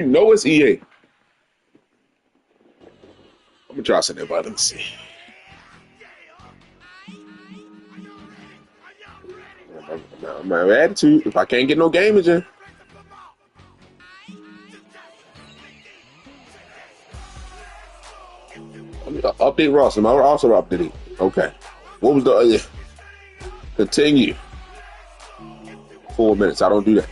You know it's EA. I'm gonna try something about it. Let's see. My attitude. If I can't get no gamers in. Update roster. My roster update. Okay. What was the continue? 4 minutes. I don't do that.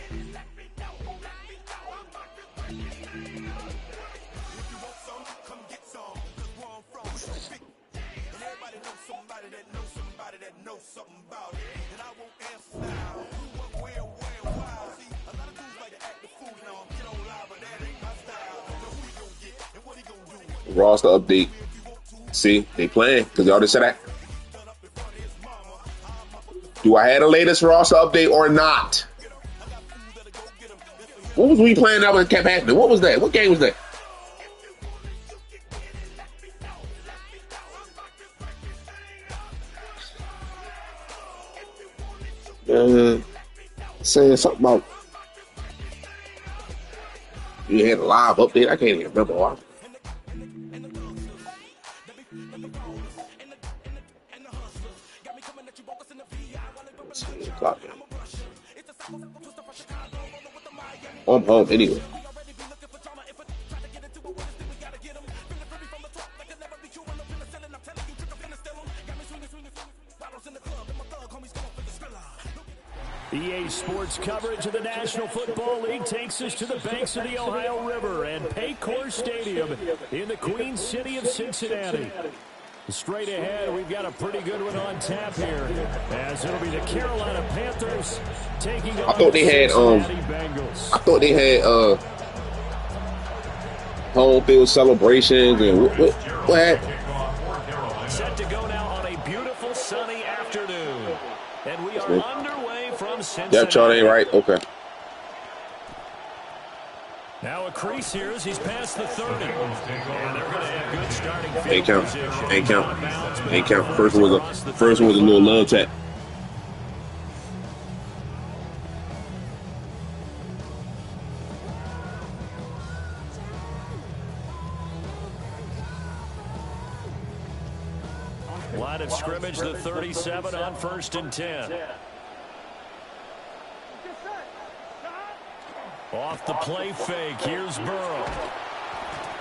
Roster update. See, they playing because y'all just said that. Do I have the latest roster update or not? What was we playing that kept happening? What was that? What game was that? Saying something about you had a live update. I can't even remember why. I'm home anyway. EA Sports coverage of the National Football League takes us to the banks of the Ohio River and Paycor Stadium in the Queen City of Cincinnati. Straight ahead, we've got a pretty good one on tap here, as it'll be the Carolina Panthers taking on the Cincinnati Bengals. I thought they had home field celebrations and what? Set to go now on a beautiful sunny afternoon, and we are underway from Cincinnati. Depth chart ain't right. Okay. Now a crease here as he's past the 30. And they're going to have good starting field Ain't count. position. Ain't count. Ain't count. First one was a little love tap. Line of scrimmage, the 37 on 1st and 10. Off the play fake, here's Burrow.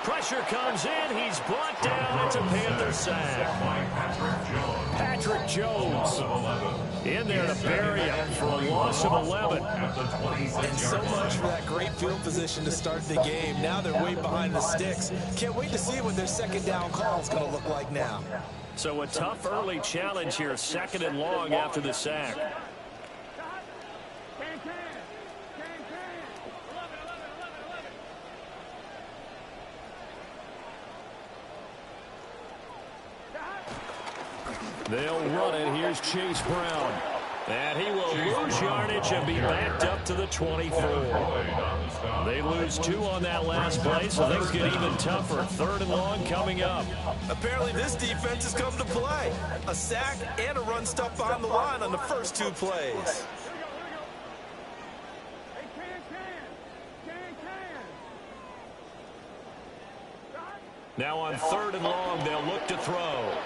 Pressure comes in, he's brought down, it's a Panther sack. Patrick Jones in there to bury him for a loss of 11. And so much for that great field position to start the game. Now they're way behind the sticks. Can't wait to see what their second down call is going to look like now. So a tough early challenge here, 2nd and long after the sack. They'll run it. Here's Chase Brown. And he will lose yardage and be backed up to the 24. They lose 2 on that last play, so things get even tougher. 3rd and long coming up. Apparently this defense has come to play. A sack and a run stuff behind the line on the first 2 plays. Now on 3rd and long, they'll look to throw.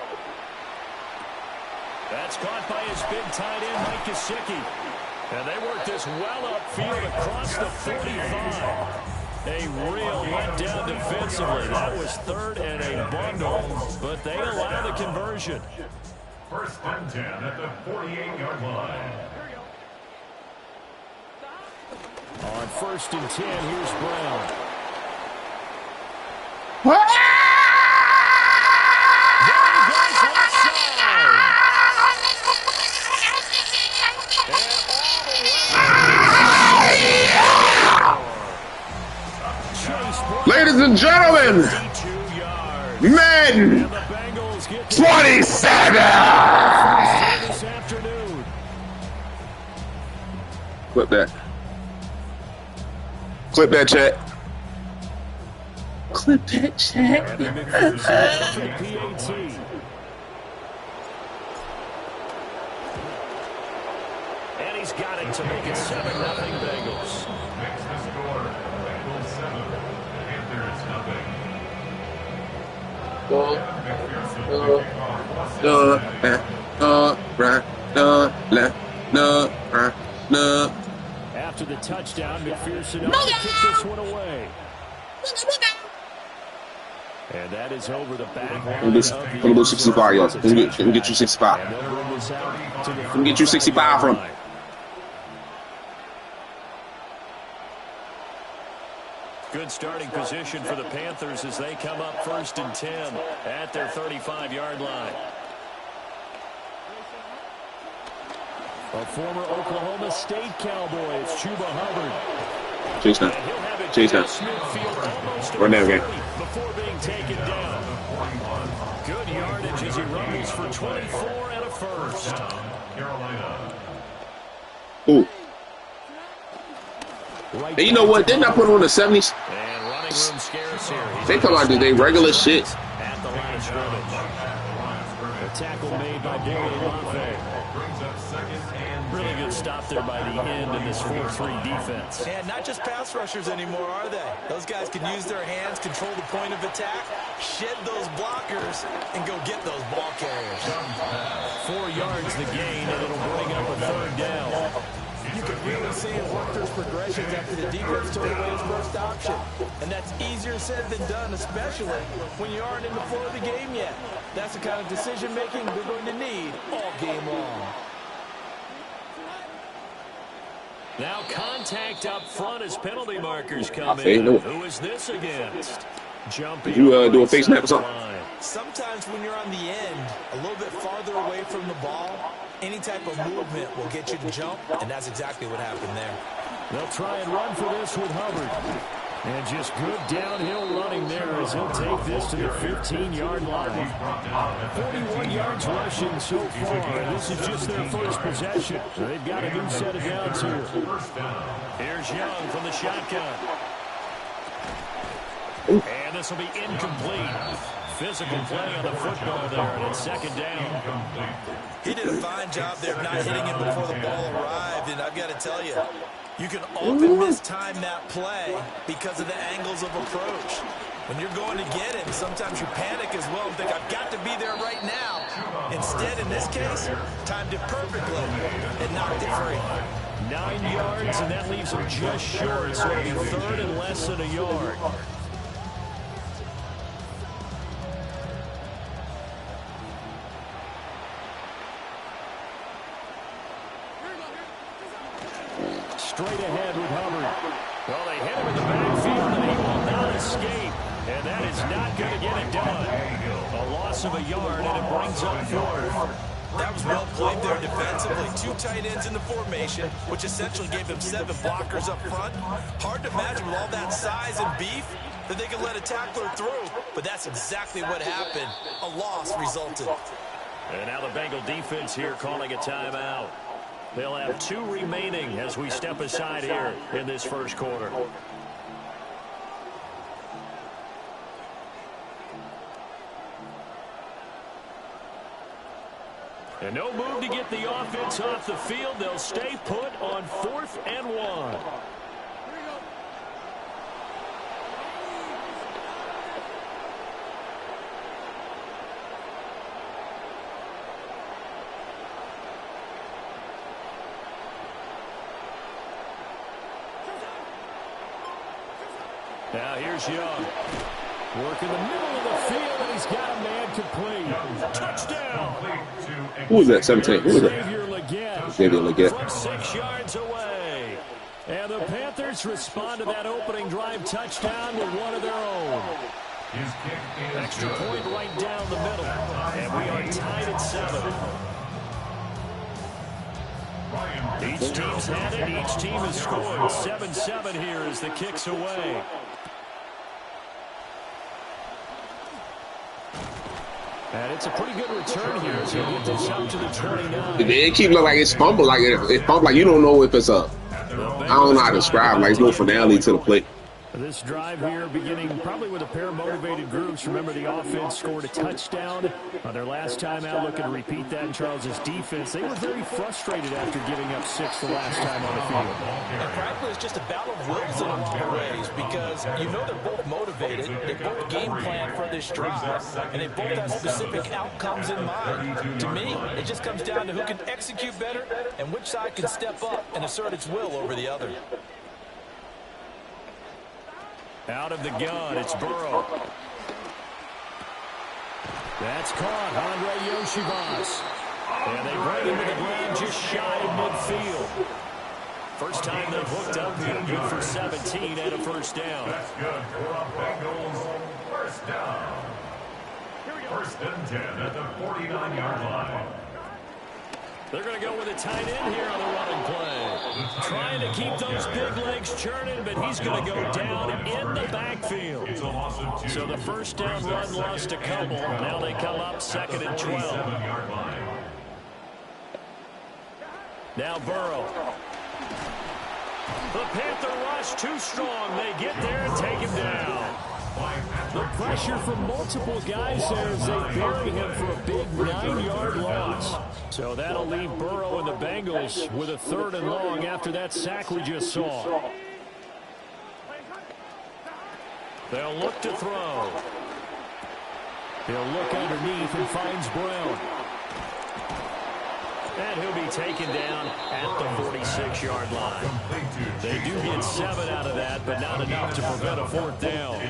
That's caught by his big tight end, Mike Gesicki. And they work this well upfield across the 45. A real letdown defensively. That was 3rd and a bundle, but they allow the conversion. 1st and 10 at the 48-yard line. On 1st and 10, here's Brown. Ladies and gentlemen, Madden 27. Clip that. Clip that, chat. Clip that, chat. And he's got it to make it 7-0 Bengals. Makes the score. Bengals 7. After the touchdown, McPherson kicked this one away. And that is over the back line. Let me go 65 yards. Let me get you 65. Let me get you 65 from him. Good starting position for the Panthers as they come up 1st and 10 at their 35-yard line. A former Oklahoma State Cowboy, it's Chuba Hubbard. Chase now. Chase now. Run down again. Before being taken down. Good yardage as he rumbles for 24 and a first. Ooh. And you know what? Didn't I put on the 70s? And running room scarce here. They come out they regular shit. At the line of scrimmage. A tackle made by Darian Monfey. Really good stop there by the end in this 4-3 defense. And not just pass rushers anymore, are they? Those guys can use their hands, control the point of attack, shed those blockers, and go get those ball carriers. 4 yards the gain, and it'll bring up a 3rd down. You can really see him work those progressions after the defense took away his first option. And that's easier said than done, especially when you aren't in the flow of the game yet. That's the kind of decision-making they're going to need all game long. Now contact up front as penalty markers come in. Who is this against? Jumping. Did you do a face snap or something? Sometimes when you're on the end, a little bit farther away from the ball, any type of movement will get you to jump, and that's exactly what happened there. They'll try and run for this with Hubbard. And just good downhill running there as he'll take this to the 15-yard line. 41 yards rushing so far, and this is just their first possession. So they've got a new set of downs here. Here's Young from the shotgun. And this will be incomplete. Physical play on the football there, and it's 2nd down. He did a fine job there of not hitting him before the ball arrived, and I've got to tell you, you can often mistime that play because of the angles of approach. When you're going to get him, sometimes you panic as well and think, I've got to be there right now. Instead, in this case, timed it perfectly and knocked it free. 9 yards, and that leaves him just short, so it'll be 3rd and less than a yard. Straight ahead with Hubbard. Well, they hit him in the backfield, and he will not escape. And that is not going to get it done. A loss of a yard, and it brings up 4th. That was well played there defensively. 2 tight ends in the formation, which essentially gave them 7 blockers up front. Hard to imagine with all that size and beef that they could let a tackler through. But that's exactly what happened. A loss resulted. And now the Bengal defense here calling a timeout. They'll have 2 remaining as we step aside here in this first quarter. And no move to get the offense off the field. They'll stay put on 4th and 1. Now here's Young. Work in the middle of the field, and he's got a man complete. Touchdown. Who was that? 17. Who was that? Xavier Legette. From 6 yards away. And the Panthers respond to that opening drive touchdown with one of their own. Extra point right down the middle. And we are tied at 7. Each team's had it. Each team has scored. 7-7 here as the kick's away. And it's a pretty good return here as he'll get this up to the 29. It keeps looking like it's fumbled. Like it's fumbled. Like you don't know if it's a. I don't know how to describe. Like it's no finality to the play. This drive here beginning probably with a pair of motivated groups. Remember, the offense scored a touchdown on their last time out. Looking to repeat that in Charles' defense. They were very frustrated after giving up 6 the last time on the field. And frankly, it's just a battle of wills in a lot of ways because you know they're both motivated. They both game plan for this drive, and they both have specific outcomes in mind. To me, it just comes down to who can execute better and which side can step up and assert its will over the other. Out of the gun, it's Burrow. That's caught, Andre Yoshivas. And they bring him to the ground just shy of midfield. First time they've hooked up here, good for 17 and a first down. That's good for the Bengals. First down. First and 10 at the 49-yard line. They're going to go with a tight end here on the running play. Trying to keep those big legs churning, but he's going to go down in the backfield. So the first down run lost a couple. Now they come up 2nd and 12. Now Burrow. The Panther rush too strong. They get there and take him down. The pressure from multiple guys there as they bury him for a big 9-yard loss. So that'll leave Burrow and the Bengals with a 3rd and long after that sack we just saw. They'll look to throw. He'll look underneath and finds Brown. And he'll be taken down at the 46-yard line. They do get 7 out of that, but not enough to prevent a 4th down.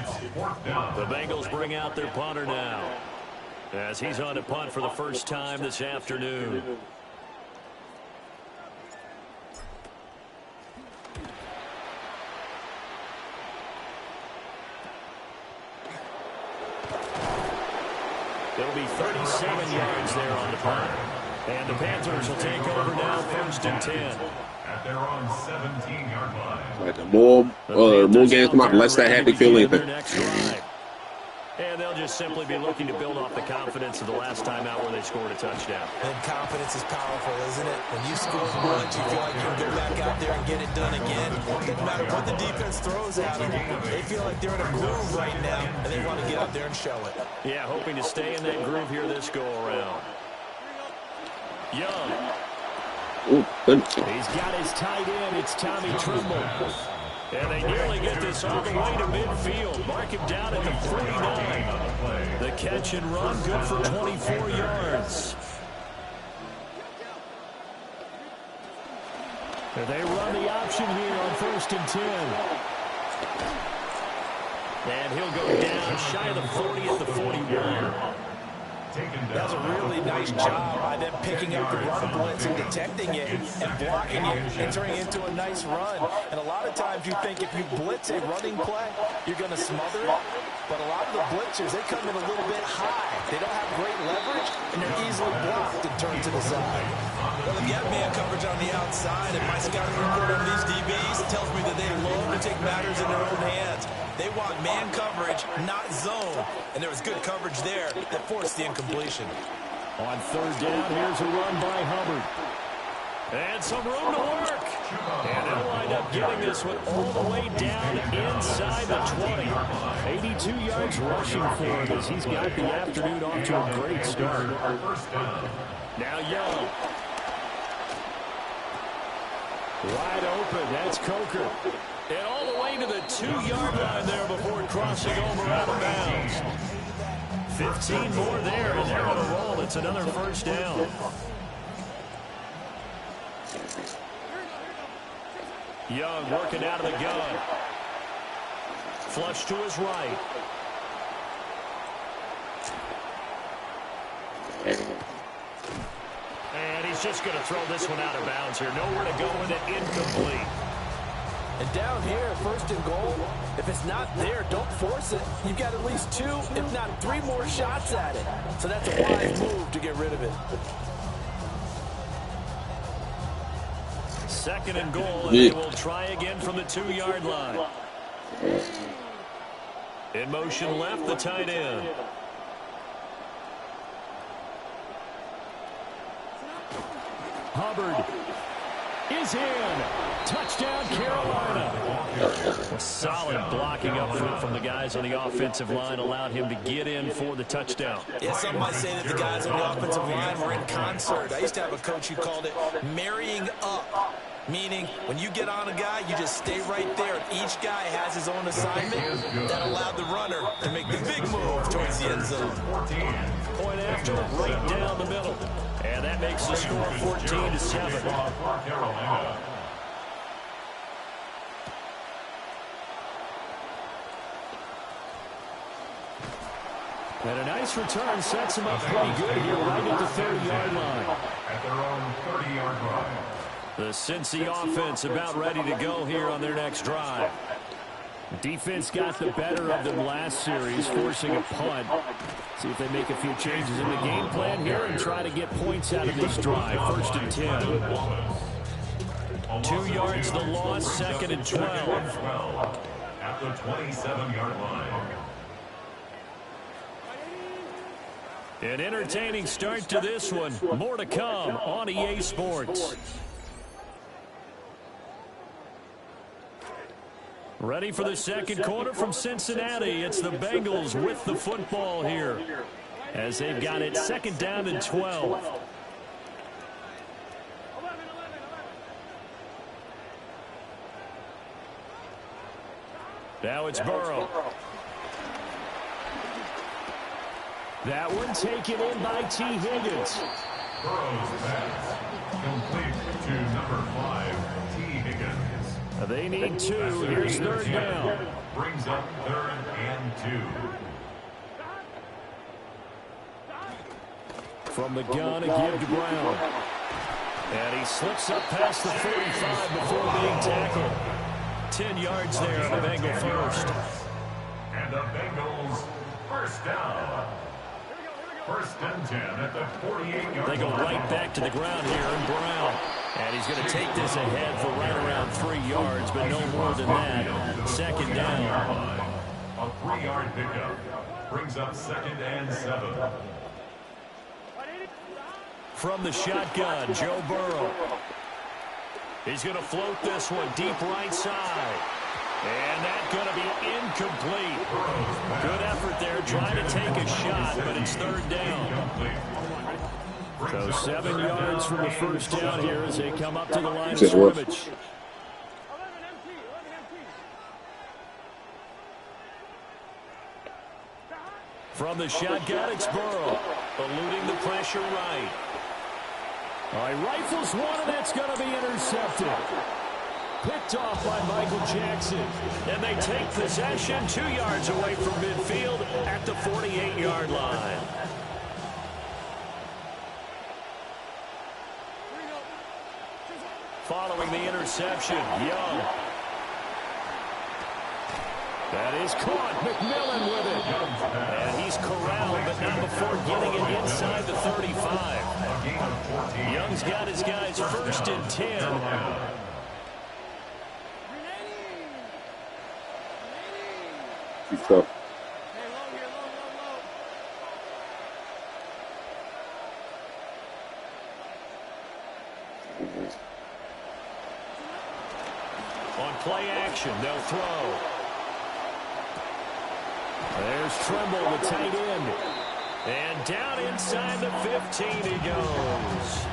The Bengals bring out their punter now, as he's on to punt for the first time this afternoon. It'll be 37 yards there on the punt. And the Panthers will take over now, 1st and 10. At their own 17-yard line. Like the more games come out, the less that had to feel anything. And they'll just simply be looking to build off the confidence of the last time out where they scored a touchdown. And confidence is powerful, isn't it? When you score once, you feel like you can go back out there and get it done again. It doesn't matter what the defense throws at them. They feel like they're in a groove right now, and they want to get out there and show it. Yeah, hoping to stay in that groove here this go-around. Young. Ooh, He's got his tight end. It's Tommy Tremble. And they nearly get this all the way to midfield. Mark him down at the 49. The catch and run, good for 24 yards. And they run the option here on 1st and 10. And he'll go down shy of the 40 at the 41. That was a really nice job by them picking up the run blitz and detecting it and blocking it and turning it into a nice run. And a lot of times you think if you blitz a running play, you're going to smother it. But a lot of the blitzers, they come in a little bit high. They don't have great leverage, and they're easily blocked and turned to the side. Well, if you have man coverage on the outside, and my scouting report on these DBs tells me that they love to take matters in their own hands. They want man coverage, not zone. And there was good coverage there that forced the incompletion. On 3rd down, here's a run by Hubbard. And some room to work. And they'll wind up getting this one all the way down inside the 20. 82 yards rushing for him as he's got the afternoon off to a great start. Now Young. Wide open. That's Coker. And all the way to the 2-yard line there before crossing over out of bounds. 15 more there, and they're on a roll. It's another first down. Young working out of the gun. Flush to his right. And he's just going to throw this one out of bounds here. Nowhere to go with it, incomplete. And down here, 1st and goal, if it's not there, don't force it. You've got at least 2, if not 3 more shots at it. So that's a wise move to get rid of it. 2nd and goal, and they will try again from the 2-yard line. In motion left, the tight end. Hubbard. is in. Touchdown, Carolina. Solid blocking up front from the guys on the offensive line allowed him to get in for the touchdown. Yeah, some might say that the guys on the offensive line were in concert. I used to have a coach who called it marrying up, meaning when you get on a guy, you just stay right there. Each guy has his own assignment. That allowed the runner to make the big move towards the end zone. Point after right down the middle. And that makes the score 14-7. And a nice return sets him up pretty good here right at the 30-yard line. At their own 30-yard line. The Cincy offense about ready to go here on their next drive. Defense got the better of them last series, forcing a punt. See if they make a few changes in the game plan here and try to get points out of this drive. 1st and 10. 2 yards the loss, 2nd and 12. At the 27-yard line. An entertaining start to this one. More to come on EA Sports. Ready for the second quarter from Cincinnati. It's the Bengals with the football here as they've got it 2nd down and 12. Now it's Burrow. That one taken in by T. Higgins. Burrow's pass complete to number 5, T. Higgins. They need 2. Here's 3rd down. Brings up 3rd and 2. From the gun, a give to Brown. And he slips up past the 45 before being tackled. 10 yards there on the Bengal first. And the Bengals first down. 1st and 10 at the 48-yard line. They go right back to the ground here, and Brown. And he's going to take this ahead for right around 3 yards, but no more than that. 2nd down. A 3-yard pickup brings up 2nd and 7. From the shotgun, Joe Burrow. He's going to float this one deep right side. And that's going to be incomplete. Good effort there, trying to take a shot, but it's 3rd down. So 7 yards from the first down here as they come up to the line of scrimmage. From the shotgun, it's Burrow, eluding the pressure right. All right, rifles one, and that's going to be intercepted. Picked off by Michael Jackson. And they take possession 2 yards away from midfield at the 48-yard line. Following the interception, Young. That is caught. McMillan with it. And he's corralled, but not before getting it inside the 35. Young's got his guys 1st and 10. Tough. On play action, they'll throw. There's Tremble, the tight end. And down inside the 15 he goes.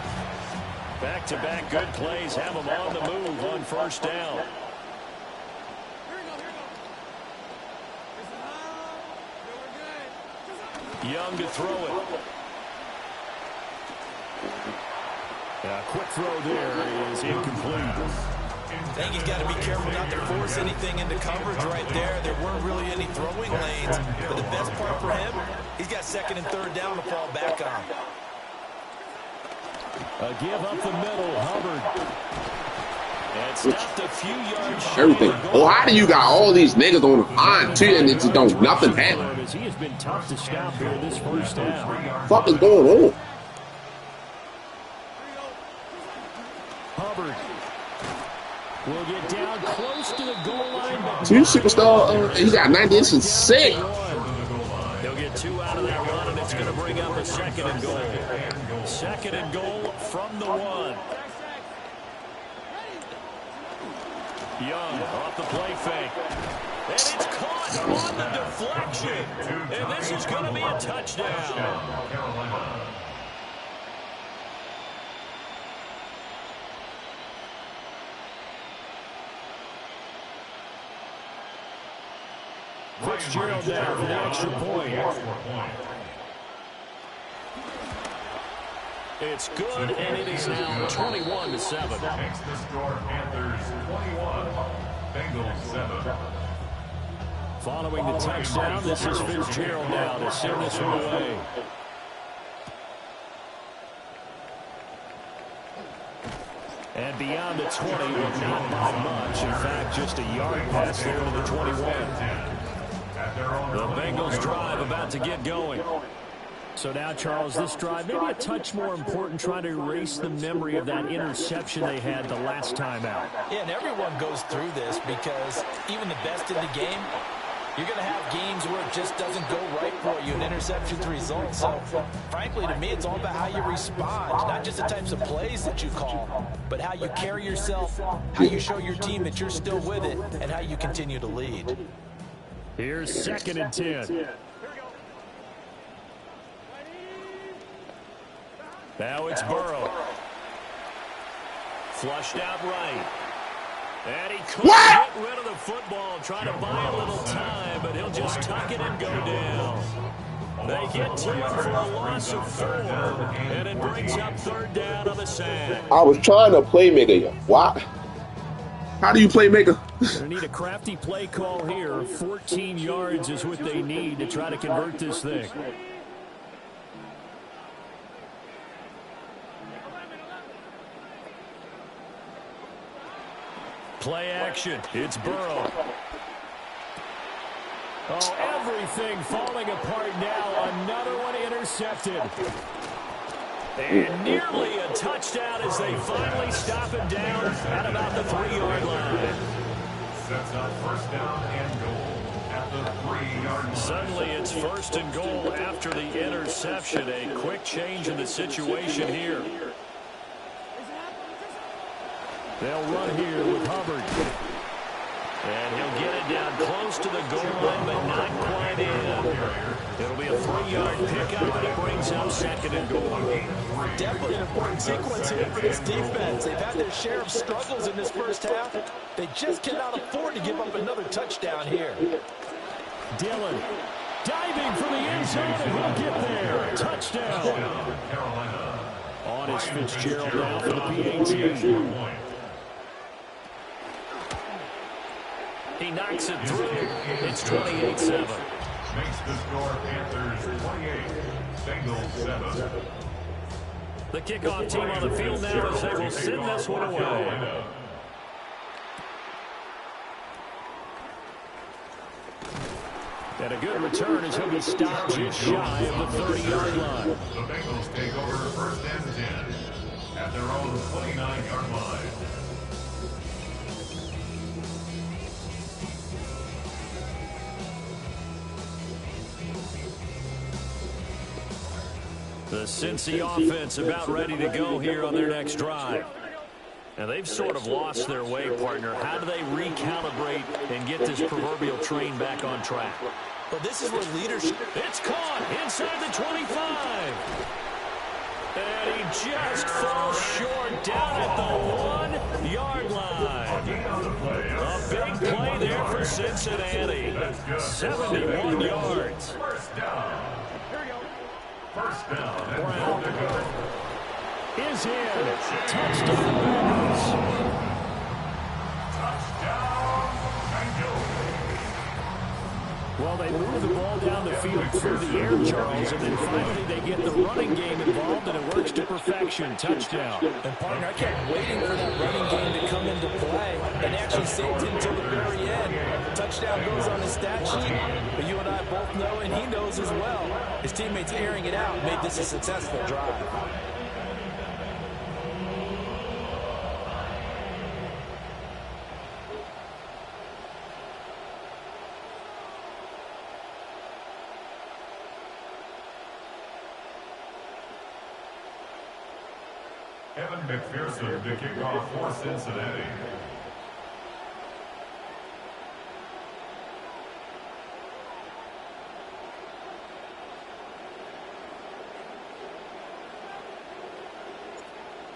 Back-to-back good plays have him on the move on 1st down. Young to throw it. A quick throw there is incomplete. I think he's got to be careful not to force anything into coverage right there. There weren't really any throwing lanes. But the best part for him, he's got 2nd and 3rd down to fall back on. A give up the middle, Hubbard. And stopped a few yards short. Everything. Oh, how do you got all these niggas on the line too, and it just don't nothing happen? He has been tough to stop here this first down. What the fuck is going on? Hubbard will get down close to the goal line. 2 superstar. He got 90 and 6. He'll get 2 out of that run, and it's going to bring up a 2nd and goal. 2nd and goal from the 1. Young off the play fake. And it's caught on the deflection. And this is going to be a touchdown. Fitzgerald down for the extra point. It's good, and it is now 21-7. Next to score, Panthers 21, Bengals 7. Following the touchdown, this is Fitzgerald now to send this one away. And beyond the 20, but not by much. In fact, just a yard pass there to the 21. The Bengals drive about to get going. So now, Charles, this drive maybe a touch more important, trying to erase the memory of that interception they had the last time out. Yeah, and everyone goes through this because even the best in the game, you're going to have games where it just doesn't go right for you, and interceptions result. So, frankly, to me, it's all about how you respond, not just the types of plays that you call, but how you carry yourself, how you show your team that you're still with it, and how you continue to lead. Here's 2nd and 10. Now it's Burrow. Flushed out right. And he couldn't get rid of the football, trying to buy a little time, but he'll just tuck it and go down. They get to him for a loss of 4, and it brings up 3rd down on the sack. I was trying to playmaker you. Why? How do you playmaker? They need a crafty play call here. 14 yards is what they need to try to convert this thing. Play action. It's Burrow. Oh, everything falling apart now. Another one intercepted. And nearly a touchdown as they finally stop him down at about the 3-yard line. Sets up 1st down and goal at the 3-yard line. Suddenly it's 1st and goal after the interception. A quick change in the situation here. They'll run here with Hubbard. And he'll get it down close to the goal line, but not quite in. It'll be a 3-yard pickup, and it brings up 2nd and goal. Definitely an important sequence here for this defense. They've had their share of struggles in this first half. They just cannot afford to give up another touchdown here. Dillon diving for the end zone, and he'll get there. Touchdown. On is Fitzgerald now for the PAT. He knocks it through. It's 28-7. Makes the score Panthers 28, Bengals 7. The kickoff team on the field now as they will send this one away. And a good return as he'll be stopped just shy of the 30-yard line. The Bengals take over 1st and 10 at their own 29-yard line. The Cincy offense about ready to go here on their next drive. And they've sort of lost their way, partner. How do they recalibrate and get this proverbial train back on track? But this is where leadership... It's caught inside the 25. And he just falls short down at the 1-yard line. A big play there for Cincinnati. 71 yards. First down. Brown is in. Touchdown Bengals. Well, they move the ball down the field through the air, Charles, and then finally they get the running game involved, and it works to perfection. Touchdown. And, partner, I kept waiting for that running game to come into play and actually saved him until the very end. Touchdown goes on the stat sheet, but you and I both know, and he knows as well, his teammates airing it out made this a successful drive. Evan McPherson to kick off for Cincinnati.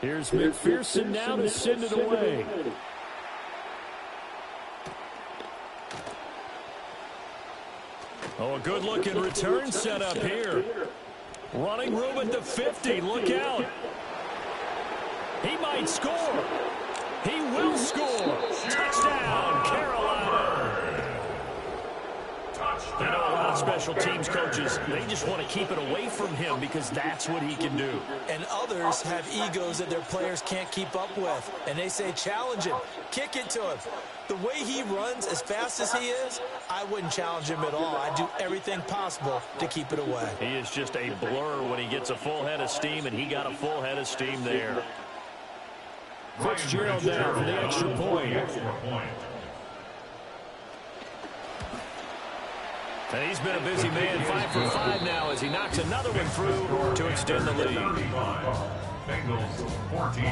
Here's McPherson now to send it away. Oh, a good-looking return set up here. Running room at the 50. Look out. He might score. He will score. Touchdown, Carolina. You know, a lot of special teams coaches, they just want to keep it away from him because that's what he can do. And others have egos that their players can't keep up with. And they say, challenge him. Kick it to him. The way he runs as fast as he is, I wouldn't challenge him at all. I'd do everything possible to keep it away. He is just a blur when he gets a full head of steam, and he got a full head of steam there. Fitzgerald down for the extra point. And he's been a busy man, 5 for 5 now as he knocks another one through to extend the lead. Bengals 14.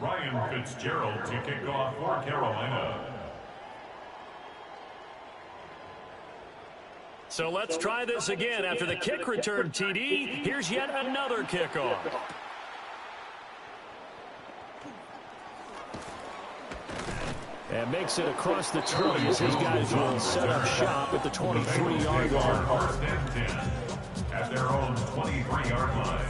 Ryan Fitzgerald to kick off for Carolina. So let's try this again. After the kick return TD, here's yet another kickoff. And makes it across the 20 as these guys will set up shop at the 23-yard line. First and 10 at their own 23-yard line.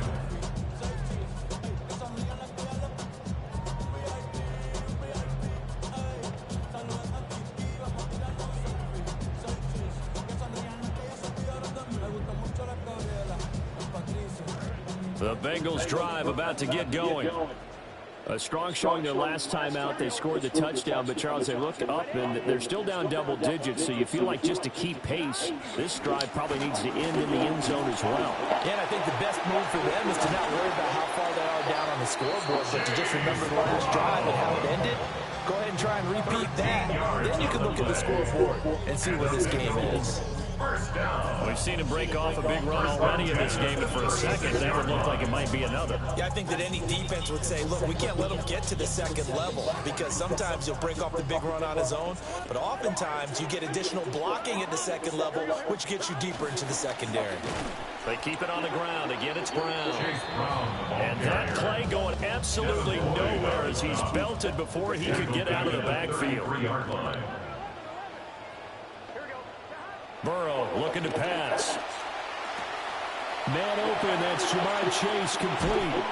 The Bengals drive about to get going. A strong showing their last time out. They scored the touchdown, but Charles, they looked up and they're still down double digits, so you feel like just to keep pace, this drive probably needs to end in the end zone as well. Yeah, and I think the best move for them is to not worry about how far they are down on the scoreboard, but to just remember the last drive and how it ended. Go ahead and try and repeat that. Then you can look at the scoreboard and see where this game is. We've seen him break off a big run already in this game, and for a second, that would look like it might be another. Yeah, I think that any defense would say, look, we can't let him get to the second level because sometimes he'll break off the big run on his own, but oftentimes you get additional blocking at the second level, which gets you deeper into the secondary. They keep it on the ground. Again, it's Brown. And that play going absolutely nowhere as he's belted before he could get out of the backfield. Burrow looking to pass. Man open, that's Jamar Chase complete.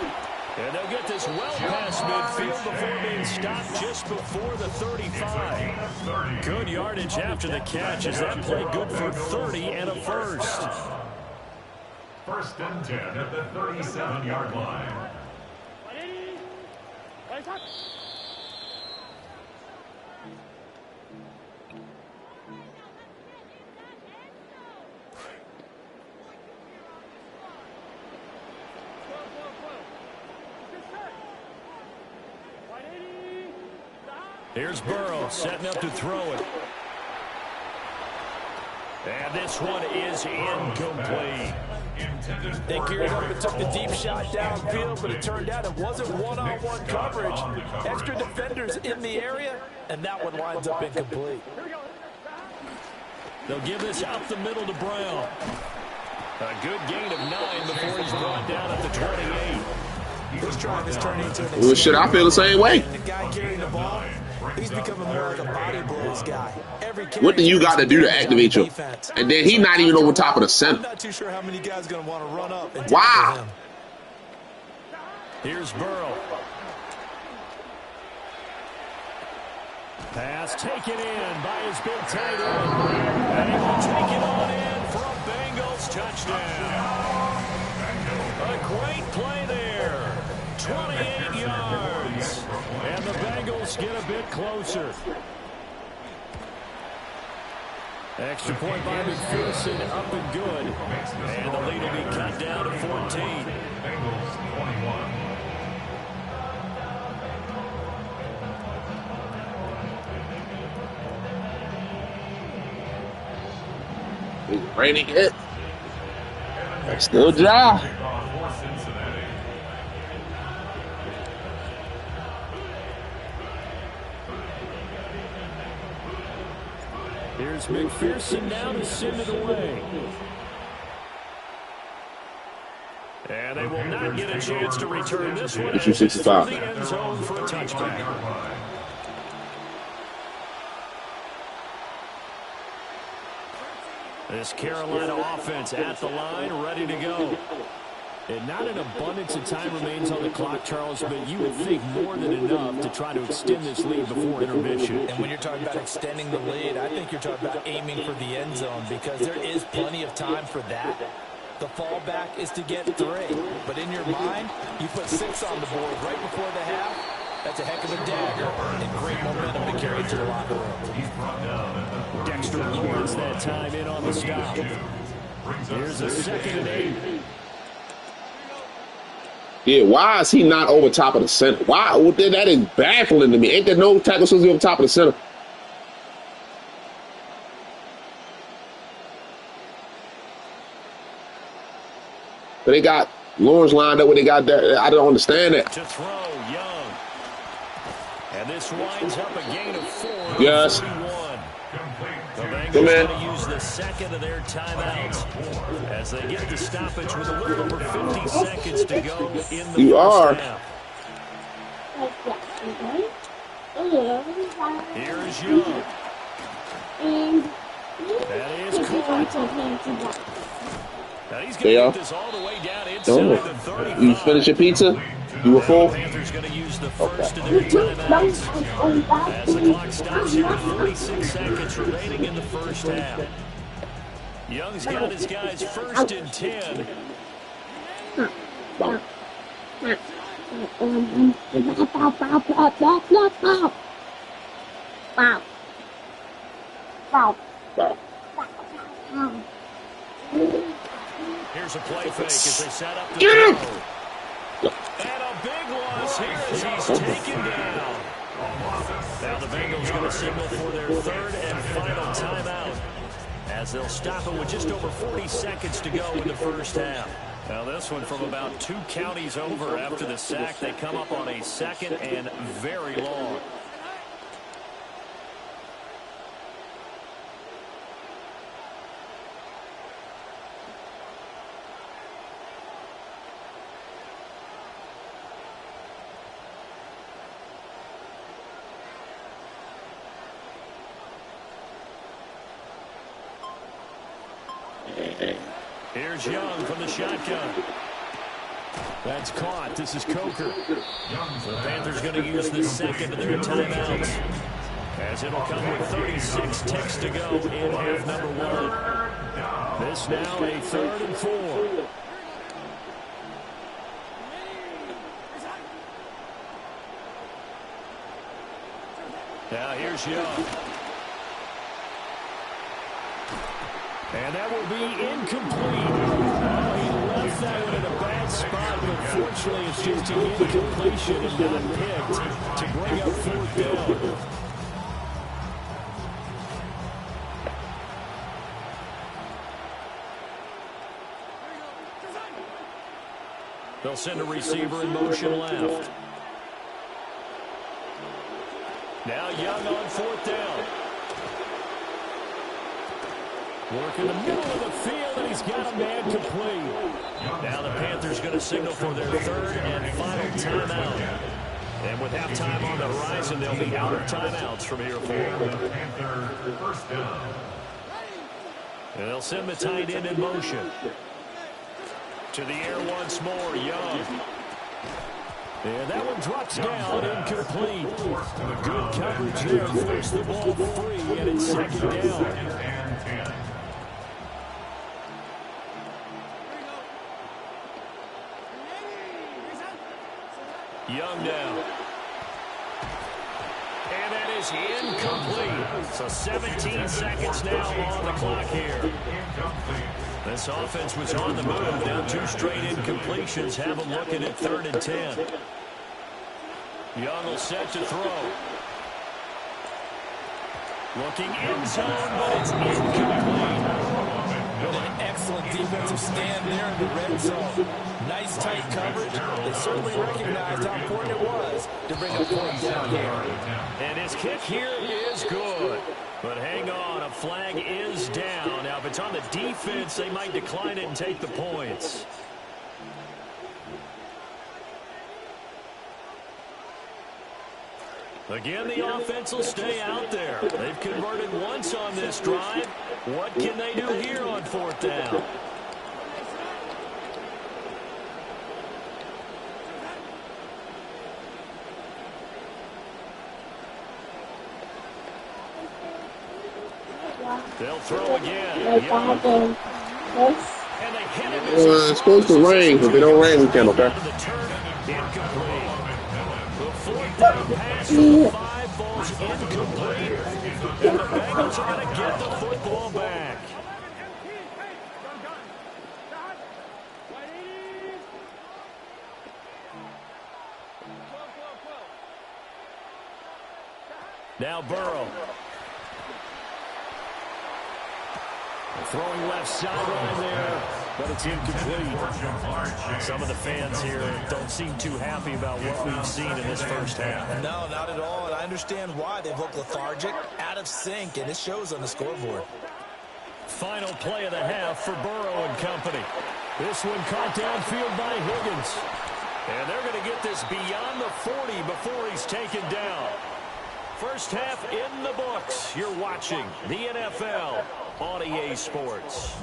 And they'll get this well past midfield before being stopped just before the 35. Good yardage after the catch. Is that play good for 30 and a first? First and 10 at the 37-yard line. Here's Burrow setting up to throw it. And this one is incomplete. They geared up and took the deep shot downfield, but it turned out it wasn't one-on-one coverage. Extra defenders in the area, and that one lines up incomplete. They'll give this up the middle to Brown. A good gain of 9 before he's brought down at the 28. This drive is turning into an Shit, I feel the same way. The guy carrying the ball, he's becoming more like a body blows guy. What do you got to do to activate him? And then he's not even over top of the I'm center. not too sure how many guys are going to want to run up and Wow. tackle him. Here's Burrow. Pass taken in by his big tight end. And he will take it on in for a Bengals touchdown. A great play there. 28 yards. And the Bengals get a bit closer. Extra point by McPherson, up and good. And the lead will be cut down to 14. Bengals 21. It's raining it. Still dry. Here's McPherson now to send it away. And they will not get a chance to return this one. Issue 65. The end zone for a touchback. This Carolina offense at the line, ready to go. And not an abundance of time remains on the clock, Charles, but you would think more than enough to try to extend this lead before intermission. And when you're talking about extending the lead, I think you're talking about aiming for the end zone because there is plenty of time for that. The fallback is to get 3. But in your mind, you put 6 on the board right before the half. That's a heck of a dagger and great momentum to carry to the locker room. Dexter Lawrence that time in on the stop. Here's a 2nd and 8. Yeah, why is he not over top of the center? Why? Well, that is baffling to me. Ain't there no tackle supposed to be over top of the center? But they got Lawrence lined up where they got there. I don't understand that. To throw, Young. And this winds up a gain of 4. Yes. 41. The Bengals Come going in. to use the 2nd of their timeouts as they get the stoppage with a little over 50 seconds to go in the first half. Here's Young. That is caught. Now he's going to get this all the way down inside the 35. You finish your pizza? You were full? The Panthers going to use the first of their timeouts as the clock stops here with 46 seconds remaining in the first half. Young's got his guys 1st and 10. Here's a play fake as they set up the throw. And a big loss here as he's taken down. Now the Bengals going to signal for their 3rd and final timeout as they'll stop it with just over 40 seconds to go in the first half. Now this one from about 2 counties over after the sack. They come up on a 2nd and very long. Here's Young from the shotgun. That's caught. This is Coker. So the Panthers going to use the 2nd of their timeouts as it'll come with 36 ticks to go in half number 1. This now a 3rd and 4. Now here's Young. And that will be incomplete. Oh, he left that one in a bad spot, but fortunately it's just an incompletion and not picked to bring up 4th down. They'll send a receiver in motion left. Now Young on 4th down. Work in the middle of the field, and he's got a man complete. Now the Panthers going to signal for their 3rd and final timeout. And with halftime on the horizon, they'll be out of timeouts from here forward. And they'll send the tight end in motion. To the air once more, Young. And that one drops down, incomplete. Good coverage there, forced the ball free, and it's 2nd down. Young now. And that is incomplete. So 17 seconds now on the clock here. This offense was on the move. Now 2 straight incompletions have them looking at 3rd and 10. Young will set to throw. Looking end zone, but it's incomplete. defensive stand there in the red zone. Nice tight coverage. They certainly recognized how important it was to bring a point down here. And his kick here is good. But hang on, a flag is down. Now, if it's on the defense, they might decline it and take the points. Again, the offense will stay out there. They've converted once on this drive. What can they do here on 4th down? They'll throw again. And they hit him. It's supposed to rain. If it don't rain, we can't, okay? Incomplete. The 4th down pass from 5 balls incomplete. And the Bengals are going to get the football back. Now Burrow. Throwing left sideline there, but it's incomplete. Some of the fans here don't seem too happy about what we've seen in this first half. No, not at all, and I understand why. They've looked lethargic, out of sync, and it shows on the scoreboard. Final play of the half for Burrow and company. This one caught downfield by Higgins. And they're going to get this beyond the 40 before he's taken down. First half in the books. You're watching the NFL on EA Sports.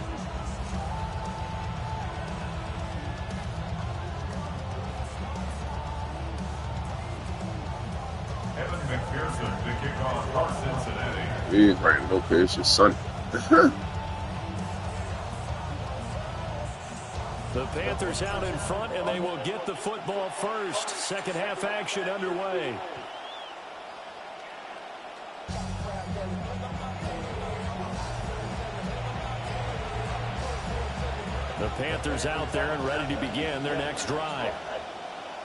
Evan McPherson to kick off for Cincinnati. He's right. Okay, it's just sunny. The Panthers out in front, and they will get the football first. Second half action underway. The Panthers out there and ready to begin their next drive.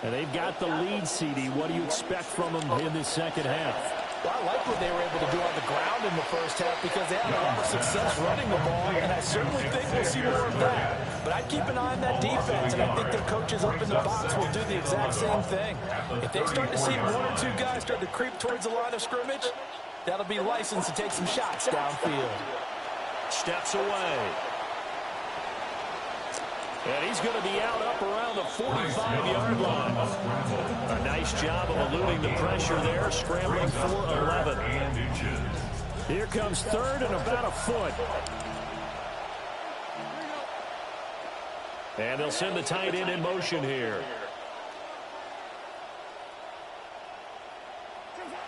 And they've got the lead, CD. What do you expect from them in this second half? Well, I like what they were able to do on the ground in the first half because they had a lot of success running the ball, and I certainly think we'll see more of that. But I'd keep an eye on that defense, and I think their coaches up in the box will do the exact same thing. If they start to see 1 or 2 guys start to creep towards the line of scrimmage, that'll be licensed to take some shots downfield. Steps away. And he's going to be out up around the 45-yard line. A nice job of eluding the pressure there, scrambling for 11. Here comes 3rd and about a foot. And they'll send the tight end in motion here.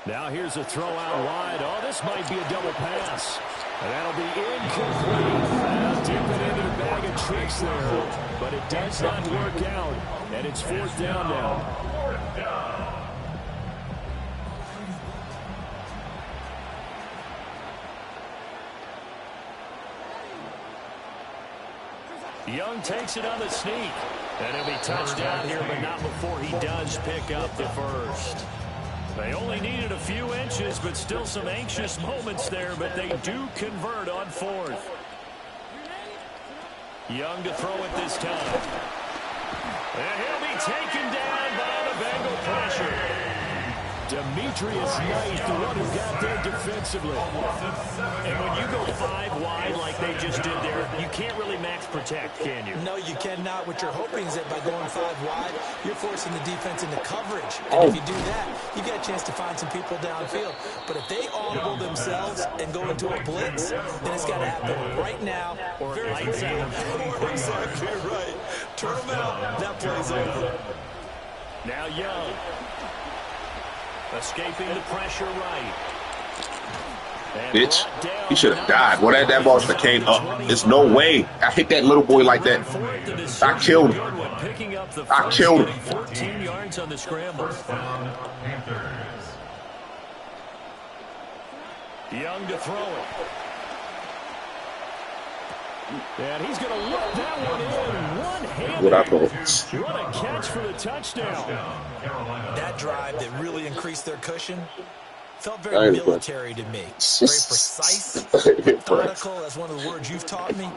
Now here's a throw out wide. Oh, this might be a double pass. And that'll be incomplete. Dipping into the bag of tricks there. But it does not work out. And it's 4th down now. Young takes it on the sneak. And he'll be touchdown here, but not before he does pick up the first. They only needed a few inches, but still some anxious moments there, but they do convert on 4th. Young to throw it this time. And he'll be taken down by the Bengal pressure. Demetrius Knight, the one who got there defensively. And when you go 5 wide like they just did there, you can't really max protect, can you? No, you cannot. What you're hoping is that by going 5 wide, you're forcing the defense into coverage. And if you do that, you get a chance to find some people downfield. But if they audible themselves and go into a blitz, then it's got to happen right now. Or lights out. Exactly right. Turn them out. That play's over. Now Young. Escaping the pressure right. Bitch, he should have died. Well, that ball should have came up. There's no way. I hit that little boy like that. I killed him. I killed him. 14 yards on the scramble. Young to throw it. And he's going to look that one in one-handed. What I thought. What a catch for the touchdown. That drive that really increased their cushion felt very military to me. Very precise, methodical, that's one of the words you've taught me.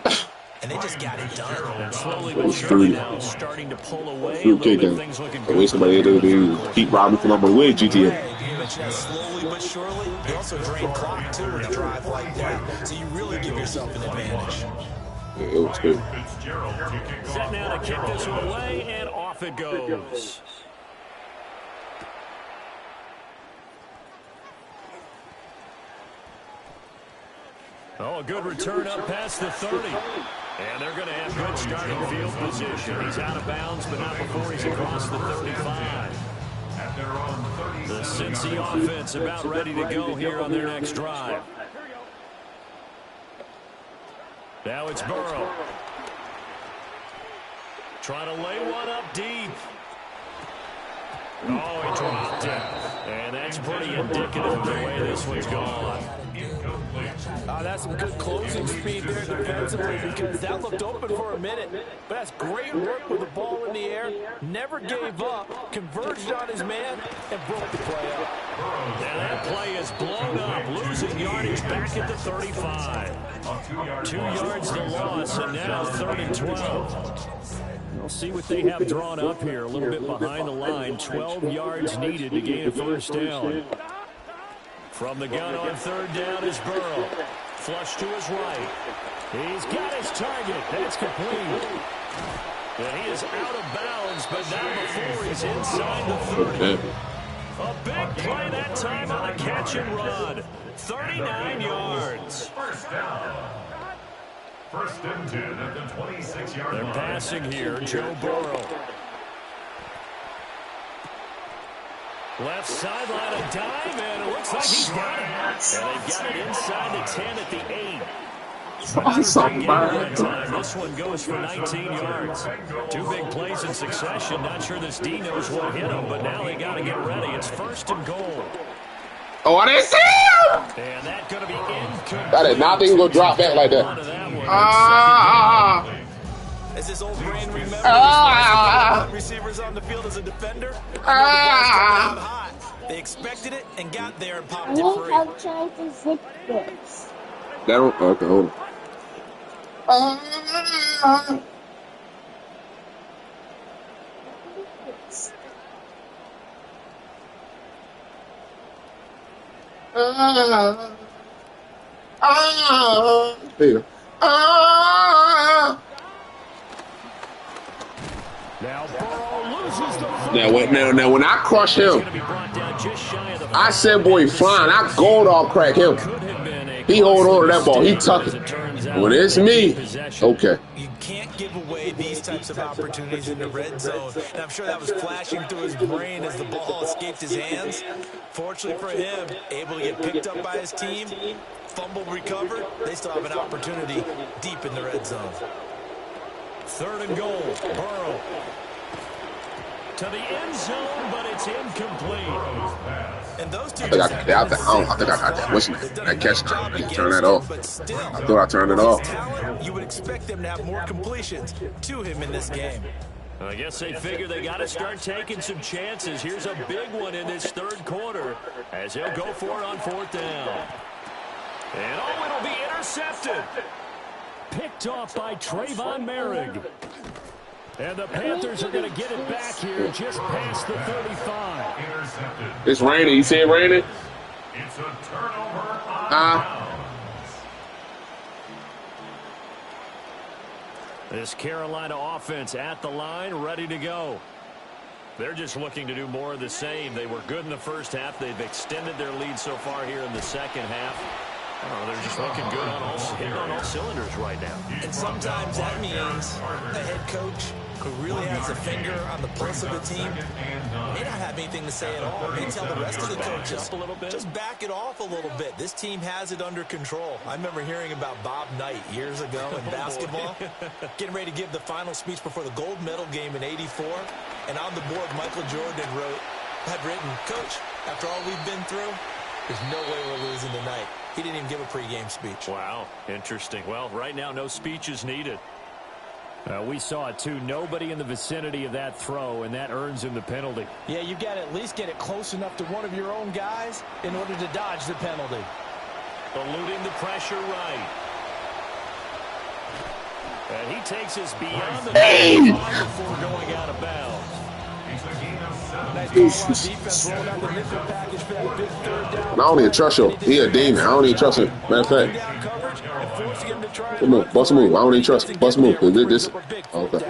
and they just got it done. And slowly but surely now starting to pull away a little bit. Things looking good. Wait, somebody to keep robbing from number one GTA. You mentioned that slowly but surely. They also drain clock too in a drive like that. So you really give yourself an advantage. Yeah, it was good. Set now to kick this one away, and off it goes. Oh, a good return up past the 30. And they're going to have good starting field position. He's out of bounds, but not before he's across the 35. The Cincy offense about ready to go here on their next drive. Now it's Burrow. Trying to lay one up deep. Oh, he dropped it. And that's pretty indicative of the way this one's gone. That's some good closing speed there defensively because that looked open for a minute. But that's great work with the ball in the air. Never gave up, converged on his man, and broke the play up. And that play is blown up, losing yardage back at the 35. 2 yards to loss, and now 3rd and 12. We'll see what they have drawn up here. A little bit behind the line. 12 yards needed to gain a first down. From the gun on 3rd down is Burrow. Flush to his right. He's got his target. That's complete. And he is out of bounds, but not before he's inside the 30. A big play that time on a catch and run. 39 yards. First down. 1st and 10 at the 26-yard line. They're passing here. Joe Burrow. Left sideline, a dive, and it looks like he's got it. And they've got it inside the 10 at the 8. This one goes for 19 yards. 2 big plays in succession. Not sure this D knows what hit him, but now they got to get ready. It's 1st and goal. Oh, I didn't see him! And that's going to be incomplete. That is not even going to drop back like that. As his old brain remembers, receivers on the field as a defender. They expected it and got there and popped it free. I'm trying to zip this. That don't, okay, hold on. There. Now when I crush him, I said, boy, flying. I gold all crack him. He hold on to that ball. He tuck it. When it's me, okay. You can't give away these types of opportunities in the red zone. And I'm sure that was flashing through his brain as the ball escaped his hands. Fortunately for him, able to get picked up by his team, fumble recovered. They still have an opportunity deep in the red zone. 3rd and goal. Burrow. To the end zone, but it's incomplete. And those two I think I got that. What's that catch? Turn that off. I thought I turned it off. You would expect them to have more completions to him in this game. I guess they figure they got to start taking some chances. Here's a big one in this 3rd quarter as he'll go for it on 4th down. And it'll be intercepted. Picked off by Trayvon Merrick. And the Panthers are going to get it back here just past the 35. It's raining. You see it raining? It's a turnover on downs. This Carolina offense at the line, ready to go. They're just looking to do more of the same. They were good in the first half. They've extended their lead so far here in the second half. They're just looking good on all cylinders right now. And sometimes that means a head coach who really has a finger on the pulse of the team may not have anything to say at all. May tell the rest of the coaches, just back it off a little bit. This team has it under control. I remember hearing about Bob Knight years ago in basketball, getting ready to give the final speech before the gold medal game in '84. And on the board, Michael Jordan had written, "Coach, after all we've been through, there's no way we're losing tonight." He didn't even give a pregame speech. Wow, interesting. Well, right now, no speech is needed. We saw it, too. Nobody in the vicinity of that throw, and that earns him the penalty. Yeah, you got to at least get it close enough to one of your own guys in order to dodge the penalty. Eluding the pressure right. And he takes us beyond the before going out of bounds. I don't even trust him. He a demon. I don't even trust him. Matter of fact. Bust a move. I don't even trust him. Bust a move. This. Okay.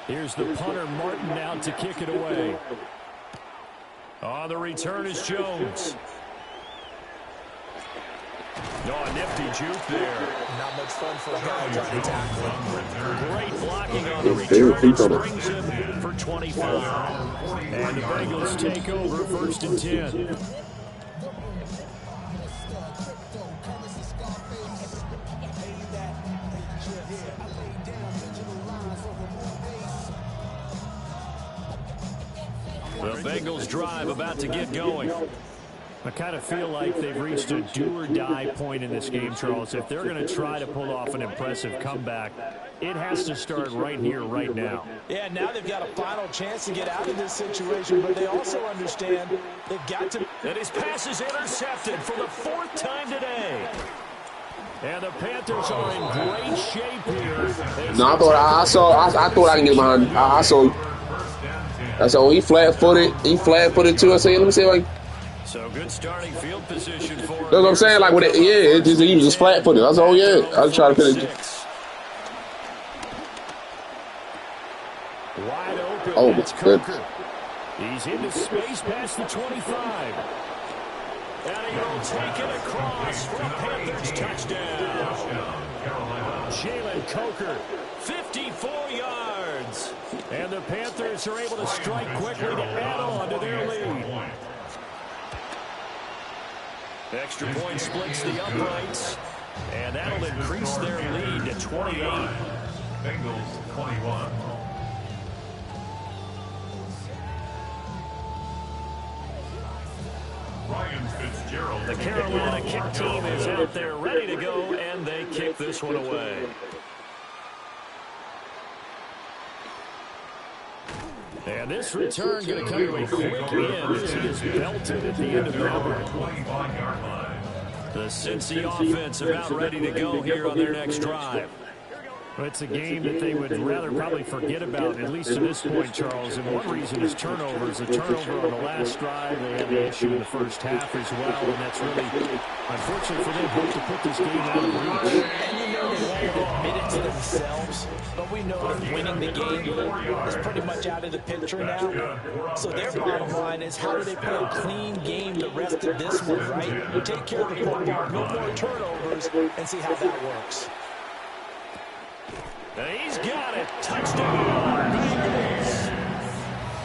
Here's the punter, Martin, out to kick it away. On the return is Jones. Oh, a nifty juke there. Not much fun for a guy trying to tackle. Great blocking on the return. Brings him for 25. And the Bengals take over 1st and 10. The Bengals drive about to get going. I kind of feel like they've reached a do-or-die point in this game, Charles. If they're going to try to pull off an impressive comeback, it has to start right here, right now. Yeah, now they've got a final chance to get out of this situation, but they also understand they've got to... And his pass is intercepted for the 4th time today. And the Panthers are in great shape here. No, I thought I can get behind. I saw he flat-footed. He flat-footed too. I said, let me see if I can. So good starting field position for him. That's what I'm saying. Like with it, yeah, he was just flat-footed. I was oh yeah. I was trying to finish. Wide open. Oh my goodness. He's into space past the 25. And he'll take it across for a Panthers touchdown. Jalen Coker, 54 yards. And the Panthers are able to strike quickly to add on to their lead. Extra point splits the uprights, and that'll increase their lead to 28. Bengals 21. Ryan Fitzgerald. The Carolina kick team is out there ready to go, and they kick this one away. And this return going to come to a quick end as he is belted at the end of the over. The Cincy offense about ready to go here on their next drive. Well, it's a game that they would rather probably forget about, at least to this point, Charles. And one reason is turnovers. A turnover on the last drive. They had the issue in the first half as well. And that's really, unfortunately for them, hope to put this game out of reach. And you know they won't admit it to themselves, but we know that winning the game is pretty much out of the picture now. So their bottom line is, how do they play a clean game the rest of this one, right? You take care of the football, no more turnovers, and see how that works. And he's got it. Touchdown, Bengals.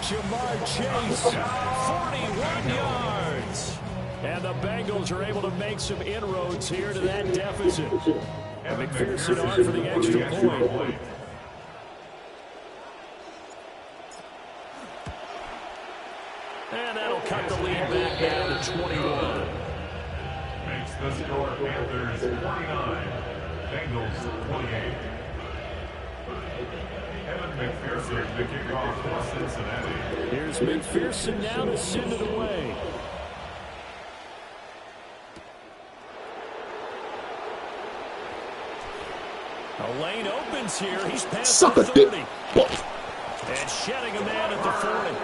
Jamar Chase, 41 yards. And the Bengals are able to make some inroads here to that deficit. And McPherson on for the extra point. And that'll cut the lead back down to 21. Makes the score Panthers 49, Bengals 28. Evan McPherson, the kickoff for Cincinnati. Here's McPherson now to send it away. A lane opens here. He's past the 30. And shedding a man at the 40.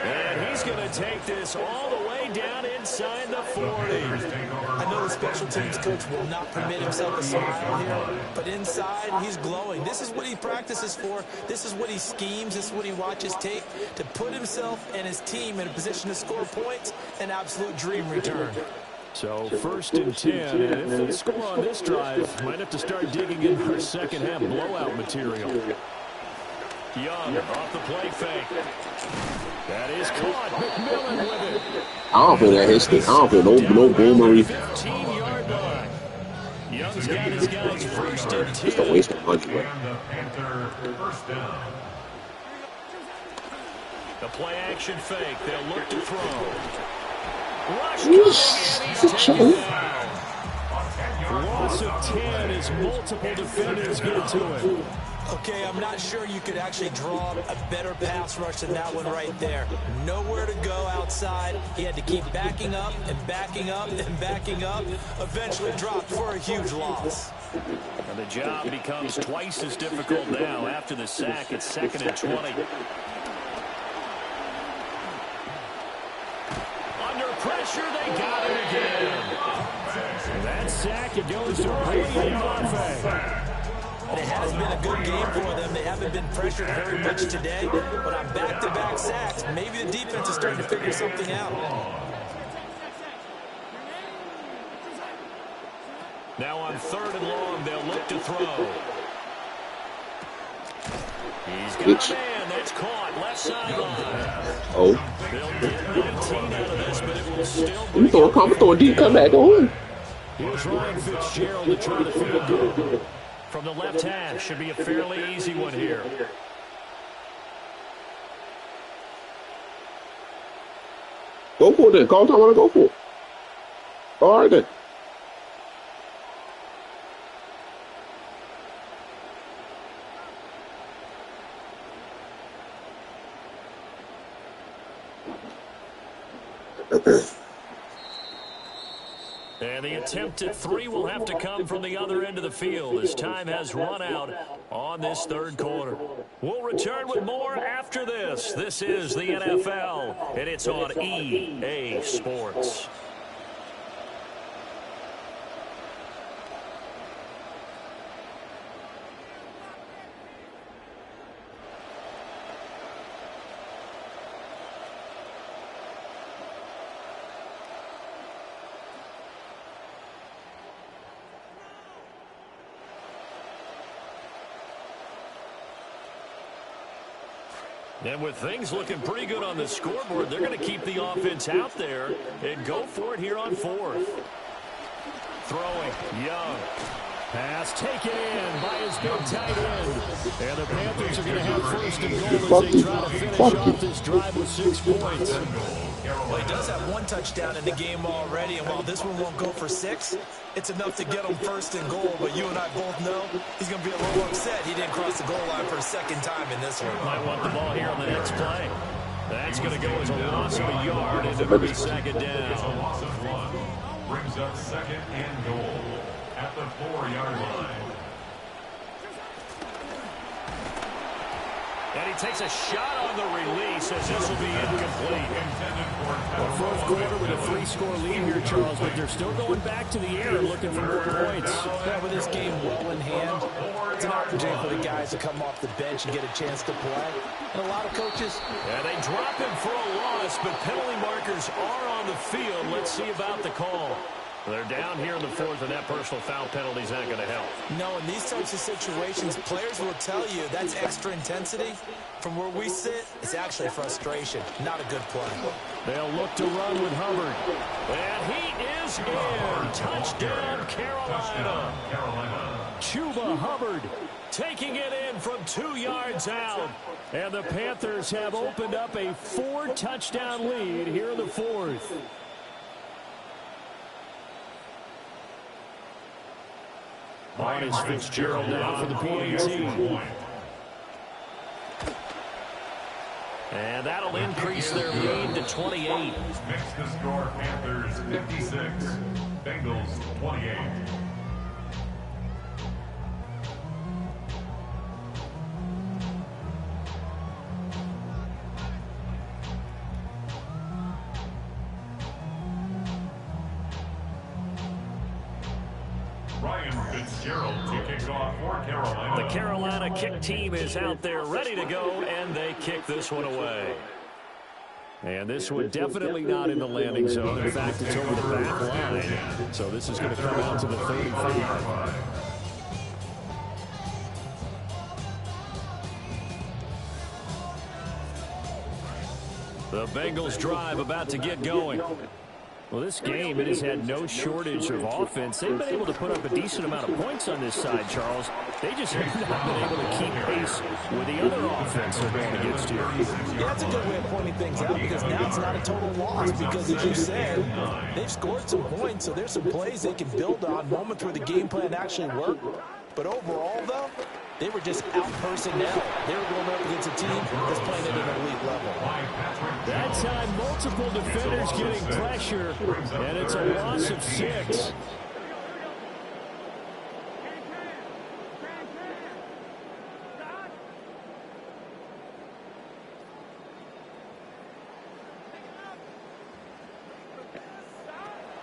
And he's going to take this all the way down inside the 40. I know the special teams coach will not permit himself a smile here, but inside he's glowing. This is what he practices for. This is what he schemes. This is what he watches tape to put himself and his team in a position to score points. An absolute dream return. So 1st and 10, and if they score on this drive, might have to start digging in for second half blowout material. Young off the play fake. That is caught. McMillan with it. I don't feel that history. I don't feel no boomery. 15-yard line. Young's got his guys 1st and 10. Just a waste of punch. And the Panther first down. The play action fake. They'll look to throw. Rush Loss of 10 as multiple defenders get to it. Okay, I'm not sure you could actually draw a better pass rush than that one right there. Nowhere to go outside. He had to keep backing up and backing up and backing up. Eventually dropped for a huge loss. And the job becomes twice as difficult now after the sack. It's 2nd and 20. Under pressure, they got him again. That sack, it goes to a 48-yard flag. It has been a good game for them. They haven't been pressured very much today, but on back-to-back sacks, maybe the defense is starting to figure something out. Now on 3rd and long, they'll look to throw. He's got a man. That's caught. Left sideline. Oh. They'll get 19 out of this, but it will still be. You throw a deep comeback on. Here's Ryan Fitzgerald to try the field goal. From the left half, should be a fairly easy one here. Go for it then. Call time, I want to go for it. All right then. And the attempt at 3 will have to come from the other end of the field as time has run out on this 3rd quarter. We'll return with more after this. This is the NFL, and it's on EA Sports. And with things looking pretty good on the scoreboard, they're going to keep the offense out there and go for it here on 4th. Throwing, Young. Pass taken in by his big tight end. And the Panthers are going to have 1st and goal as they try to finish off this drive with 6 points. Well, he does have 1 touchdown in the game already, and while this one won't go for 6, it's enough to get him 1st and goal. But you and I both know he's going to be a little upset he didn't cross the goal line for a 2nd time in this one. Might want the ball here on the next play. That's going to go as a loss of a yard, and it'll be 2nd down. It's a loss of 1. Brings up 2nd and goal at the 4-yard line. And he takes a shot on the release as this will be incomplete. The 4th quarter with a 3-score lead here, Charles, but they're still going back to the air looking for more points. Yeah, with this game well in hand, it's an opportunity for the guys to come off the bench and get a chance to play. And a lot of coaches... And they drop him for a loss, but penalty markers are on the field. Let's see about the call. They're down here in the 4th, and that personal foul penalty is not going to help. No, in these types of situations, players will tell you that's extra intensity. From where we sit, it's actually frustration, not a good play. They'll look to run with Hubbard. And he is in. Touchdown, Carolina. Chuba Hubbard taking it in from 2 yards out. And the Panthers have opened up a 4-touchdown lead here in the 4th. On is Fitzgerald now for the PAT. And that'll increase their lead to 28. Makes the score Panthers 56, Bengals 28. Ryan Fitzgerald to kick off for Carolina. The Carolina kick team is out there ready to go, and they kick this one away. And this one definitely not in the landing zone. In fact, it's over the back line. So this is going to come out to the 35. The Bengals drive about to get going. Well, this game, it has had no shortage of offense. They've been able to put up a decent amount of points on this side, Charles. They just have not been able to keep pace with the other offense they're going against here. Yeah, that's a good way of pointing things out because now it's not a total loss because, as you said, they've scored some points, so there's some plays they can build on, moments where the game plan actually worked. But overall, though, they were just out-personnel. They were going up against a team that's playing at an elite level. That time, multiple defenders getting pressure, and it's a loss of 6.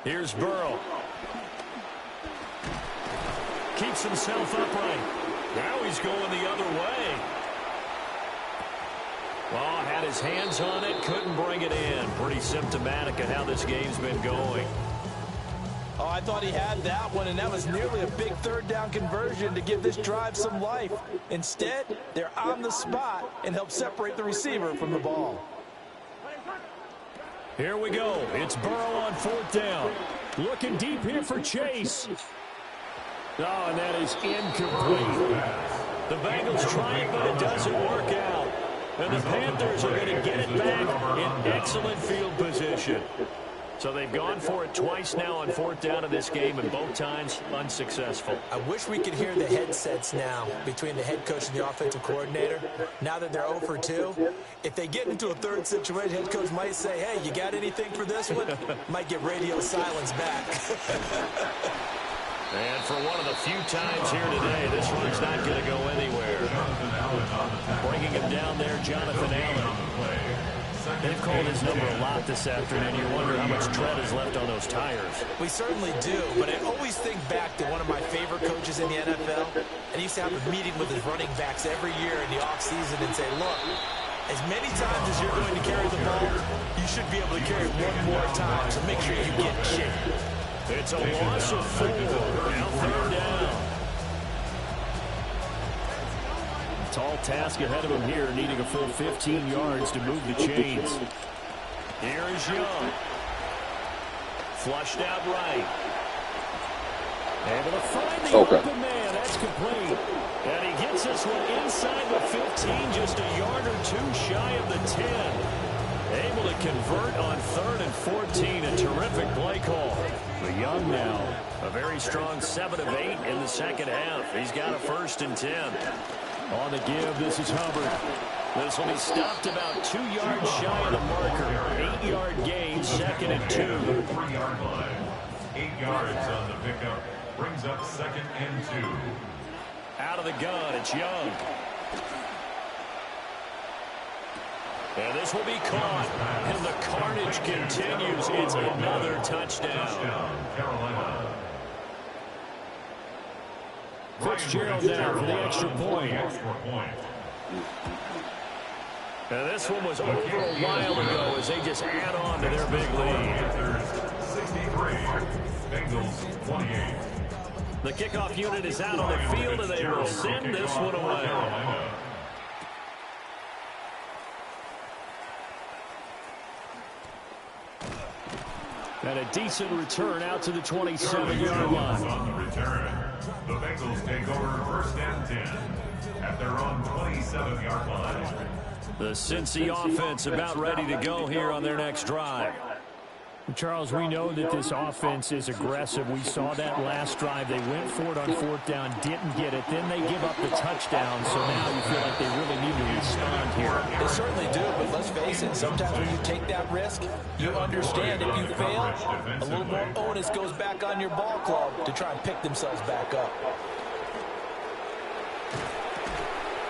Here's Burrow. Keeps himself upright. Now he's going the other way. Well, had his hands on it, couldn't bring it in. Pretty symptomatic of how this game's been going. Oh, I thought he had that one, and that was nearly a big third down conversion to give this drive some life. Instead, they're on the spot and help separate the receiver from the ball. Here we go. It's Burrow on 4th down. Looking deep here for Chase. Oh, and that is incomplete. The Bengals trying, but it doesn't work out. And the Panthers are going to get it back in excellent field position. So they've gone for it twice now on 4th down in this game, and both times unsuccessful. I wish we could hear the headsets now between the head coach and the offensive coordinator. Now that they're 0 for 2, if they get into a third situation, head coach might say, hey, you got anything for this one? Might get radio silence back. And for one of the few times here today, this one's not going to go anywhere. Bringing him down there, Jonathan Allen. They've called his number a lot this afternoon. You wonder how much tread is left on those tires. We certainly do, but I always think back to one of my favorite coaches in the NFL. And he used to have a meeting with his running backs every year in the offseason and say, look, as many times as you're going to carry the ball, you should be able to carry it one more time, so make sure you get in shape. It's a loss of 4. Now 3rd down. Tall task ahead of him here, needing a full 15 yards to move the chains. Here is Young. Flushed out right. Able to find the open man. That's complete. And he gets this one inside the 15, just a yard or 2 shy of the 10. Able to convert on 3rd and 14. A terrific play call. But Young now, a very strong 7 of 8 in the second half. He's got a 1st and 10. On the give, this is Hubbard. This will be stopped about 2 yards shy of the marker. 8-yard gain, 2nd and 2. 3-yard line. 8 yards on the pickup. Brings up 2nd and 2. Out of the gun, it's Young. And this will be caught. And the carnage continues. It's another touchdown. Carolina. Fitzgerald now for the extra point. And this one was over a while ago as they just add on to their big lead. 63. Bengals 28. The kickoff unit is out on the field, and they will send this one away. And a decent return out to the 27-yard line. On the return, the Bengals take over 1st and 10 at their own 27-yard line. The Cincy offense about ready to go here on their next drive. Charles, we know that this offense is aggressive. We saw that last drive. They went for it on 4th down, didn't get it. Then they give up the touchdown, so now you feel like they really need to respond here. They certainly do, but let's face it, sometimes when you take that risk, you understand if you fail, a little more onus goes back on your ball club to try and pick themselves back up.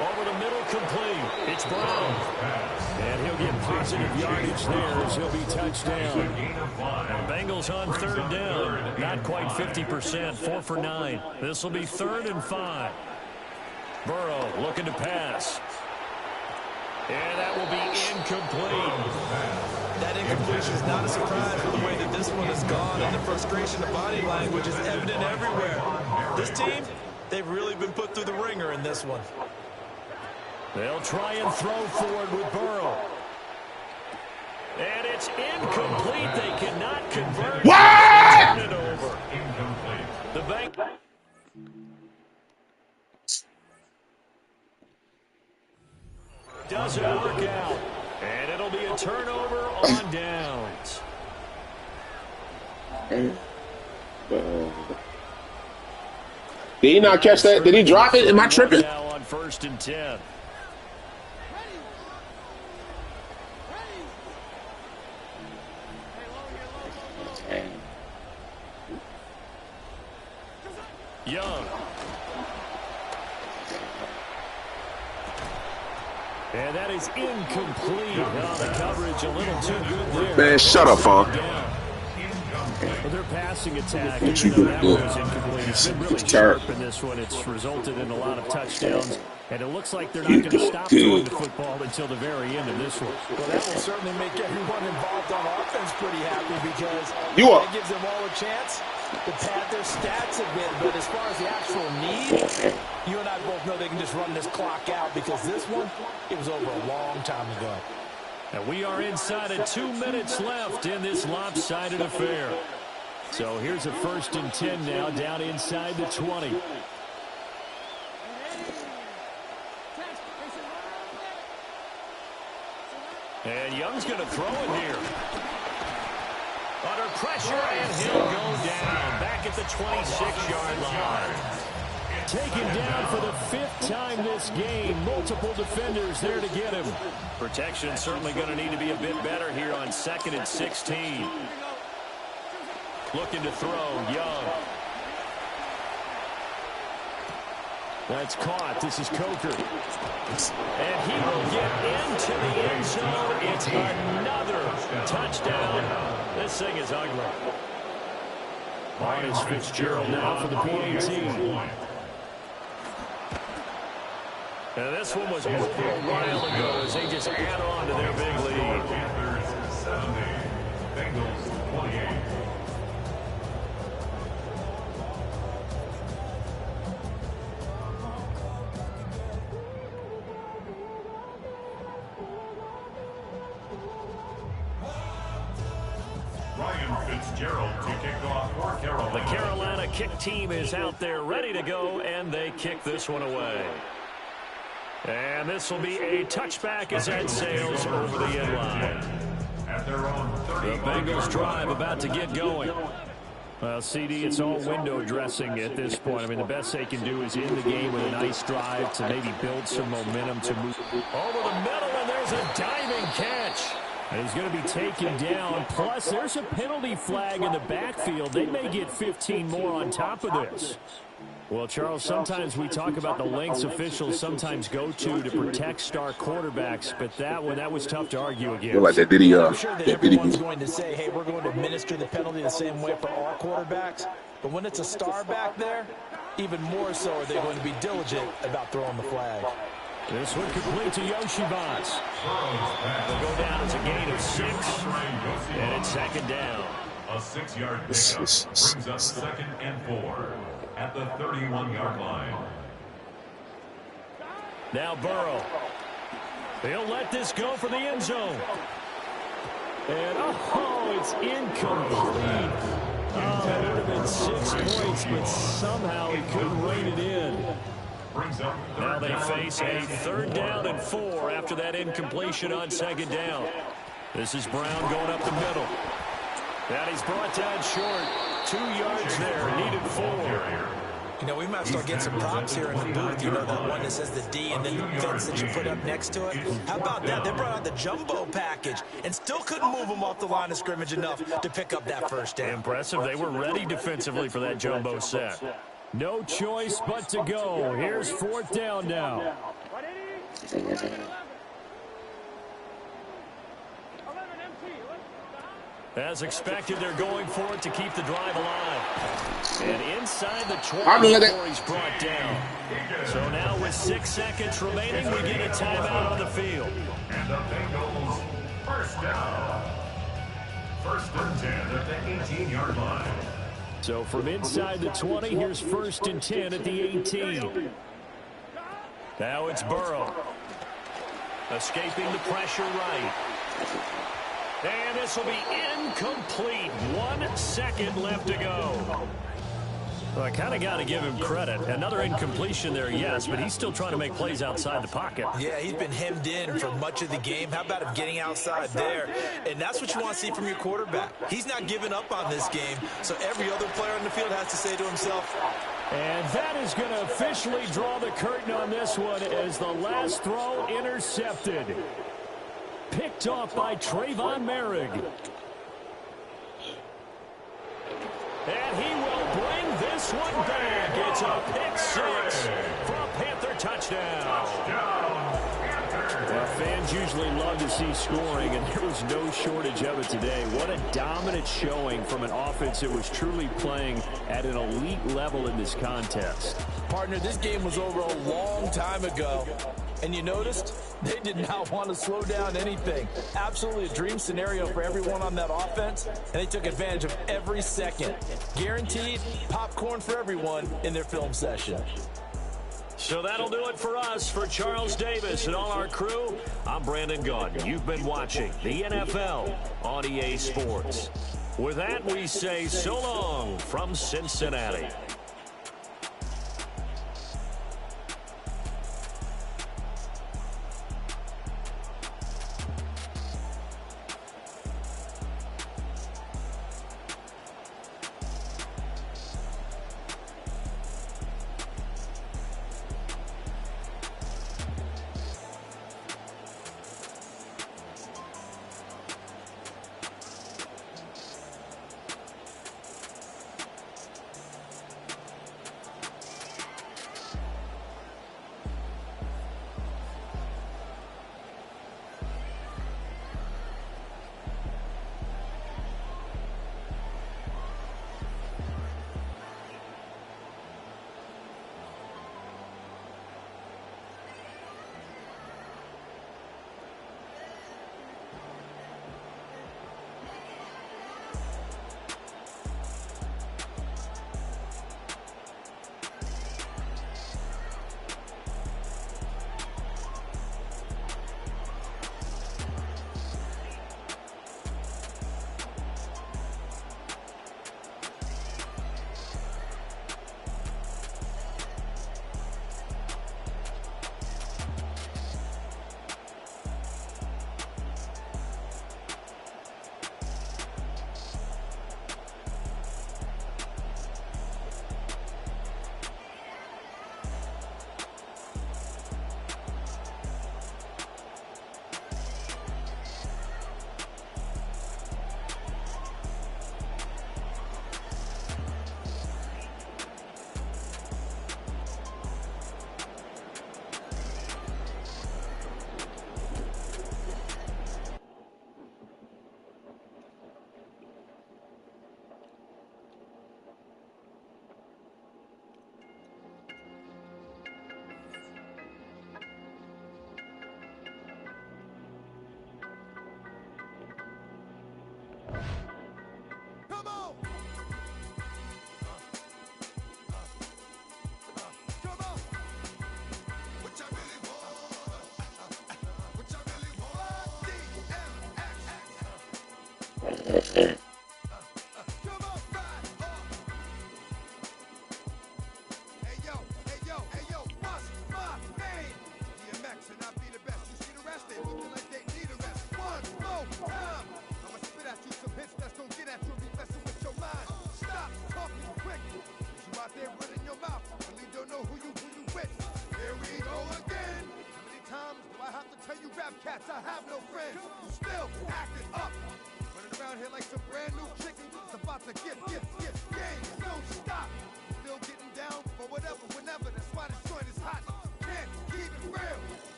Over the middle, complete. It's Brown. And he'll get positive yardage there as he'll be touchdown. And Bengals on 3rd down. Not quite 50%, 4 for 9. This will be 3rd and 5. Burrow looking to pass. And that will be incomplete. That incompletion is not a surprise with the way that this one has gone, and the frustration of body language is evident everywhere. This team, they've really been put through the ringer in this one. They'll try and throw forward with Burrow. And it's incomplete. They cannot convert. What? Turn it over. Incomplete. The bank. Doesn't work out. And it'll be a turnover on downs. Did he not catch that? Did he drop it? Am I tripping? Now on 1st and 10. Young. And that is incomplete. Oh, the coverage a little too good there. Man, shut up, Fon. Well, their passing attack, What even you though that do? one was incomplete, it's been really sharp in this one. It's resulted in a lot of touchdowns, and it looks like they're not going to stop throwing the football until the very end of this one. Well, that will certainly make everyone involved on offense pretty happy because it gives them all a chance to pad their stats a bit. But as far as the actual need, you and I both know they can just run this clock out because this one, it was over a long time ago. And we are inside of 2 minutes left in this lopsided affair. So here's a 1st and 10 now, down inside the 20. And Young's going to throw it here. Under pressure, and he'll go down. Back at the 26-yard line. Taken down for the 5th time this game. Multiple defenders there to get him. Protection certainly going to need to be a bit better here on 2nd and 16. Looking to throw, Young. That's caught. This is Coker. And he will get into the end zone. It's another touchdown. This thing is ugly. Marcus Fitzgerald now for the PAT. And this one was over a while ago as they just add on to their big lead. Panthers 70, Bengals 28. Ryan Fitzgerald to kick off for Carolina. The Carolina kick team is out there ready to go, and they kick this one away. And this will be a touchback as that sails over the end line. At their own 30. The Bengals drive about to get going. Well, CD, it's all window dressing at this point. I mean, the best they can do is end the game with a nice drive to maybe build some momentum to move over the middle, and there's a diving catch. And he's going to be taken down. Plus, there's a penalty flag in the backfield. They may get 15 more on top of this. Well, Charles, sometimes we talk about the lengths officials sometimes go to protect star quarterbacks, but that one, that was tough to argue against. Like that diddy, I'm sure that everyone's going to say, hey, we're going to administer the penalty the same way for all quarterbacks. But when it's a star back there, even more so are they going to be diligent about throwing the flag. This one complete to Yoshibats. They'll go down as a gain of 6, and it's 2nd down. A 6-yard pickup brings up 2nd and 4 at the 31-yard line. Now Burrow. He'll let this go for the end zone. And, oh, it's incomplete. Oh, that would have been 6 points, but somehow he couldn't rein it in. Now they face a 3rd down and 4 after that incompletion on 2nd down. This is Brown going up the middle. And he's brought down short. 2 yards there, needed 4. You know, we might start getting some props here in the booth. You know, that one that says the D and then the fence that you put up next to it. How about that? They brought out the jumbo package and still couldn't move them off the line of scrimmage enough to pick up that 1st down. Impressive. They were ready defensively for that jumbo set. No choice but to go. Here's 4th down now. As expected, they're going for it to keep the drive alive. And inside the 20, he's brought down. So now with 6 seconds remaining, we get a timeout on the field. And the Bengals, 1st down. 1st and 10 at the 18-yard line. So from inside the 20, here's 1st and 10 at the 18. Now it's Burrow. Escaping the pressure right. And this will be incomplete. 1 second left to go. Well, I kind of got to give him credit. Another incompletion there, yes, but he's still trying to make plays outside the pocket. Yeah, he's been hemmed in for much of the game. How about him getting outside there? And that's what you want to see from your quarterback. He's not giving up on this game, so every other player on the field has to say to himself. And that is going to officially draw the curtain on this one as the last throw intercepted. Picked off by Trayvon Merrick. And he will bring this one back. It's a pick 6 for a Panther touchdown. Well, fans Fans usually love to see scoring, and there was no shortage of it today. What a dominant showing from an offense that was truly playing at an elite level in this contest. Partner, this game was over a long time ago, and you noticed they did not want to slow down anything. Absolutely a dream scenario for everyone on that offense, and they took advantage of every second. Guaranteed popcorn for everyone in their film session. So that'll do it for us. For Charles Davis and all our crew, I'm Brandon Gaudin. You've been watching the NFL on EA Sports. With that, we say so long from Cincinnati.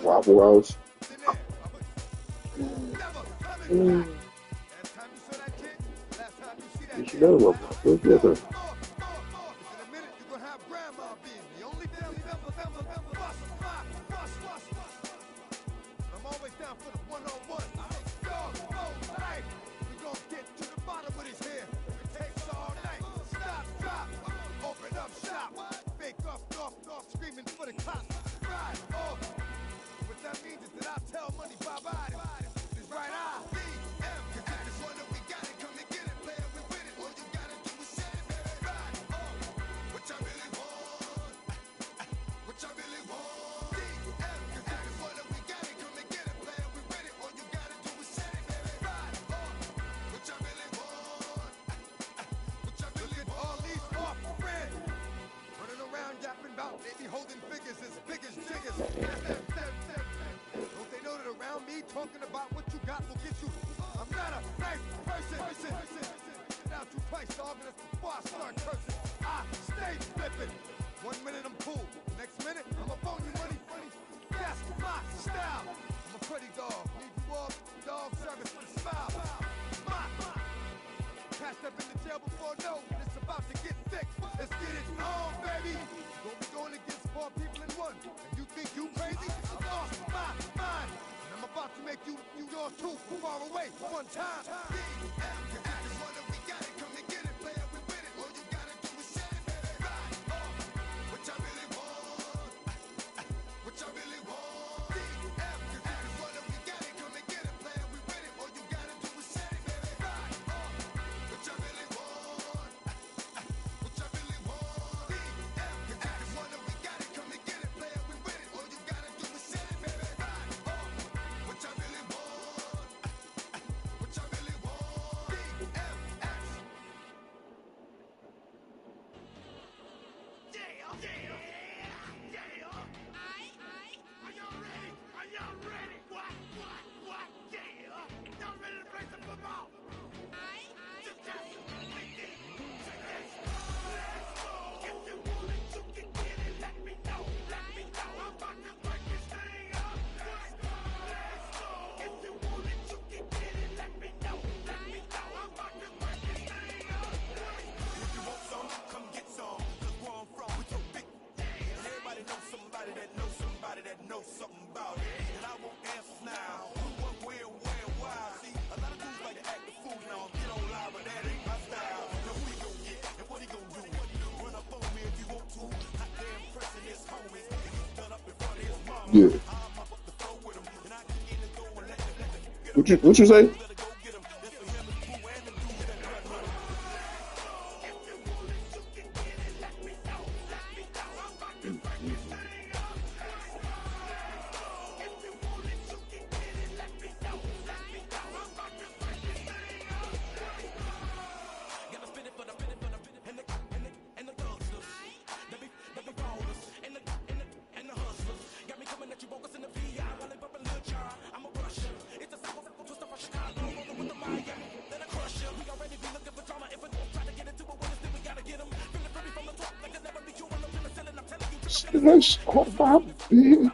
Waffle House. You should know Waffle House. Where's the other? holding figures as big as jiggers. Don't they know that around me talking about what you got will get you? I'm not a nice person. Out you twice, dog, and that's before I start cursing. I stay flipping. 1 minute I'm cool, next minute I'ma phone you money. That's my style. I'm a pretty dog. Need you all dog service with a smile. Catch up in the jail before no, it's about to get thick. Let's get it on, baby. Don't be going against 4 people in one. And you think you crazy? I lost my mind. And I'm about to make you yours too, far away, one time. Yeah. What you say? Let's go, Bobby. Yeah.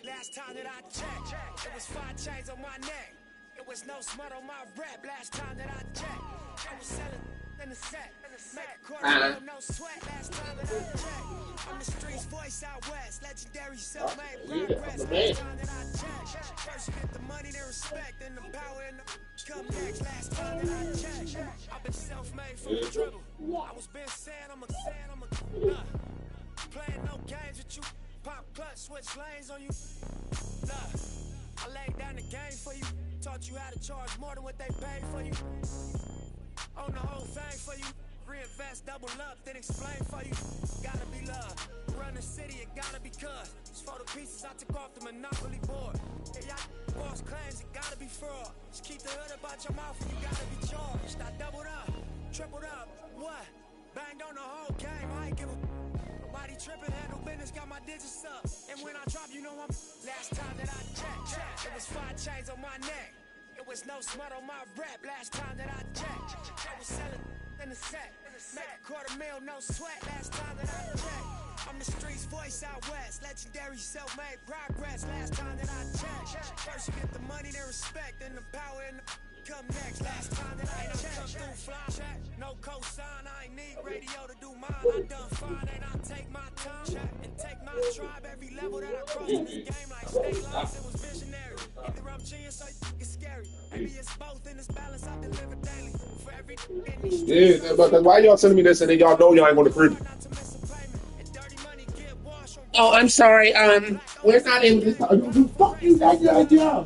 last time that I checked. It was 5 chains on my neck. It was no smut on my rap last time that I checked. I was selling in the set. Make a quarter, no sweat last time that I checked. I'm the streets voice out west. Legendary self-made progress last time that I checked. First you get the money, then respect, then the power and the come next last time that I checked. I've been self-made from the struggle. I was been saying I'm a playing no games with you. Pop clutch, switch lanes on you. I laid down the game for you. Taught you how to charge more than what they paid for you. Own the whole thing for you. Reinvest, double up, then explain for you. Gotta be love. Run the city, it gotta be cuz. It's for the pieces I took off the Monopoly board. Yeah, y'all boss claims, it gotta be fraud. Just keep the hood about your mouth and you gotta be charged. I doubled up, tripled up, what? Banged on the whole game, I ain't give a... Nobody tripping, handle business, got my digits up. And when I drop, you know I'm... Last time that I checked, it was 5 chains on my neck. It was no smut on my rap last time that I checked. I was selling in the set. Make a $250,000, no sweat last time that I checked. I'm the streets voice out west. Legendary self-made progress last time that I checked. First you get the money, then respect, then the power and the come next last time that I checked. Come through fly, no cosign. I ain't need radio to do mine. I done fine and I take my time and take my tribe every level that I cross in this game like state lines. It was visionary. Either I'm genius or it's scary. Maybe it's both in this balance I deliver daily. For every in these streets. Yeah, but why y'all sending me this and then y'all know y'all ain't gonna print? Oh, I'm sorry. We're not able to talk. You fucking got your idea.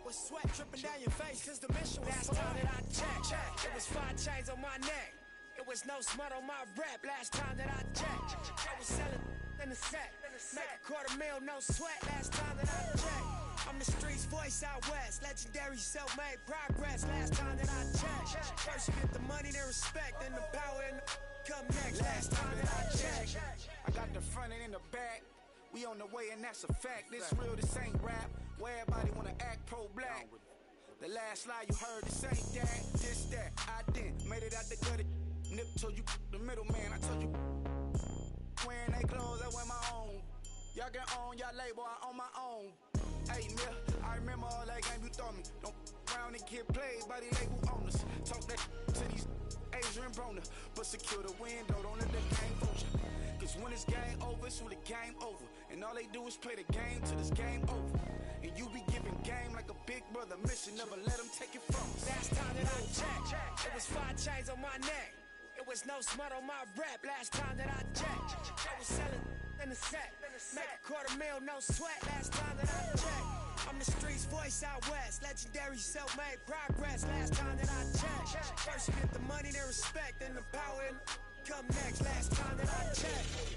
Sweat dripping down your face, cause the mission was last time that I checked. It was 5 chains on my neck. It was no smut on my rap last time that I checked. I was selling in the set. Make a $250,000, no sweat last time that I checked. I'm the streets voice out west. Legendary self-made progress last time that I checked. First you get the money, then respect, then the power and the come next last time that I checked. I got the front and in the back. We on the way and that's a fact. This real, this ain't rap. Where everybody wanna act pro-black. The last lie you heard, this ain't that, this that. I didn't made it out the gutter. Nip told you the middle man. I told you wearing they clothes, I wear my own. Y'all can own y'all label, I own my own. Hey, Mill, I remember all that game you throw me. Don't round and get played by the label owners. Talk that to these Adrian Broner, but secure the window, don't let the game fool you. Cause when it's game over, it's when the game over. And all they do is play the game till this game over. And you be giving game like a big brother mission, never let them take it from us. Last time that I checked, it was 5 chains on my neck. It was no smut on my rap last time that I checked. I was selling in the set. Make a $250,000, no sweat last time that I checked. I'm the streets voice out west. Legendary self-made progress last time that I checked. First you get the money, then respect, then the power and come next last time that I checked.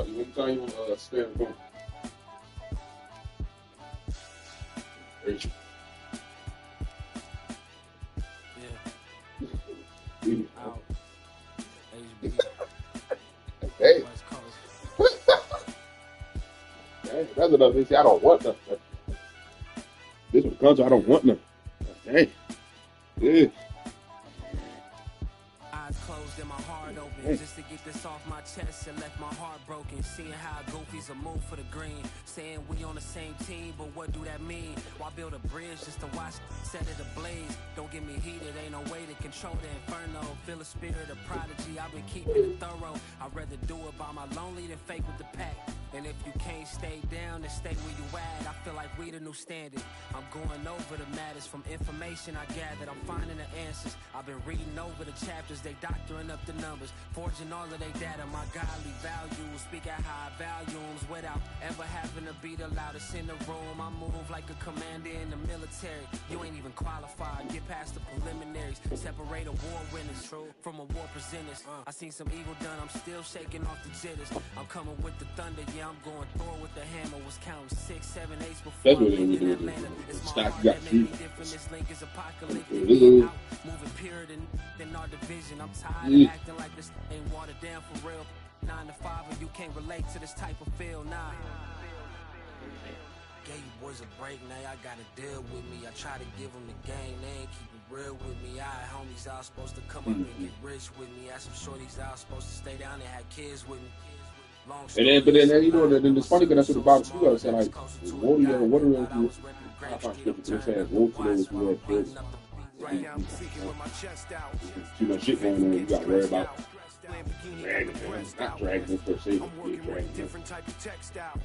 Anytime you stand boom. Hey. That's another thing. See, I don't want nothing. This one comes, I don't want nothing. Hey. Yeah. Eyes closed and my heart open. Just to get this off my chest and left my heart broken. Seeing how goofies are move for the green. Saying we on the same team, but what do that mean? Why build a bridge just to watch set it ablaze? Don't get me heated, ain't no way to control the inferno. Feel a spirit of prodigy, I've been keeping it thorough. I'd rather do it by my lonely than fake with the pack. And if you can't stay down, then stay where you at. I feel like we the new standard. I'm going over the matters from information I gathered. I'm finding the answers. I've been reading over the chapters. They doctoring up the numbers, forging all of their data. My godly values, speak at high volumes without ever having to be the loudest in the room. I move like a commander in the military. You ain't even qualified. Get past the preliminaries. Separate a war winners from a war presenters. I seen some evil done. I'm still shaking off the jitters. I'm coming with the thunder. Yeah, I'm going Thor with the hammer. Was counting 6, 7, 8 before That's I what lived in it Atlanta. It's my stock heart got that made you. me different. This link is apocalyptic. We out, moving pure than our division. I'm tired of acting like this ain't watered down for real. 9 to 5 and you can't relate to this type of feel. Nah. Gave you boys a break, now y'all gotta deal with me. I try to give them the game, they ain't keep it real with me. I had homies out supposed to come up and get rich with me. I had some shorties out supposed to stay down and had kids with me. And then, but then you know, then it's funny because that's what the Bible school gotta say, like, water you ever water you. I find scripture that says, woe to those who have kids. Too much shit going on, you gotta worry about. Not dragons per se. Different type of textile.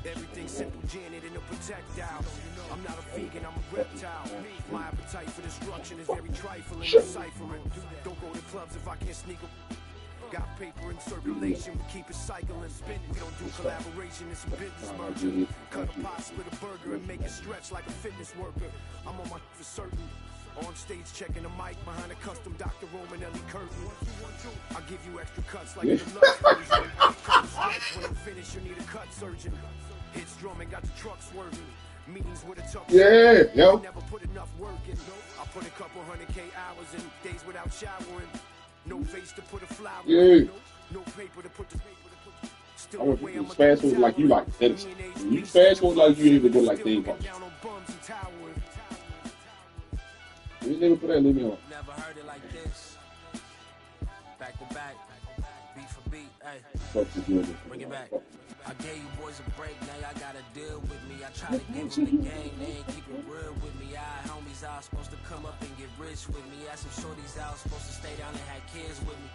Everything simple, Janet in a projectile. I'm not a vegan, I'm a reptile. My appetite for destruction is very trifling. Deciphering. Don't go to clubs if I can't sneak a. Got paper in circulation, we keep it cycling, spinning. We don't do collaboration, it's a business merger. Cut a pot, split a burger, and make it stretch like a fitness worker. I'm on my for certain. On stage checking the mic behind a custom Dr. Romanelli curtain. I'll give you extra cuts like a deluxe version. When I'm finished, you need a cut surgeon. Hits drumming, got the truck swerving. Meetings with a tough never put enough work in. I put a couple 100K hours in days without showering. No face to put a flower in. No paper to put the paper to put. Still I want you to fast forward like you like that. When you fast forward like you even go like theme parks. You never put that limit on. Never heard it like this. Back to back, beat for beat, hey. Bring it back. I gave you boys a break, now y'all gotta deal with me. I try to give them the game, they ain't keep it real with me. I had homies out supposed to come up and get rich with me. I had some shorties out supposed to stay down and had kids with me.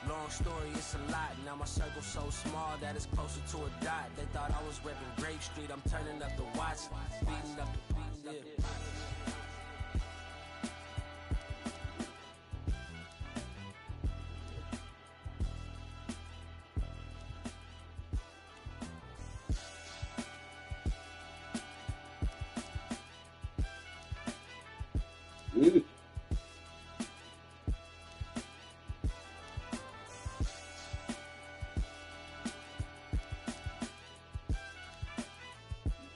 Long story, it's a lot. Now my circle's so small that it's closer to a dot. They thought I was repping Grape Street. I'm turning up the watch, beating up the beat.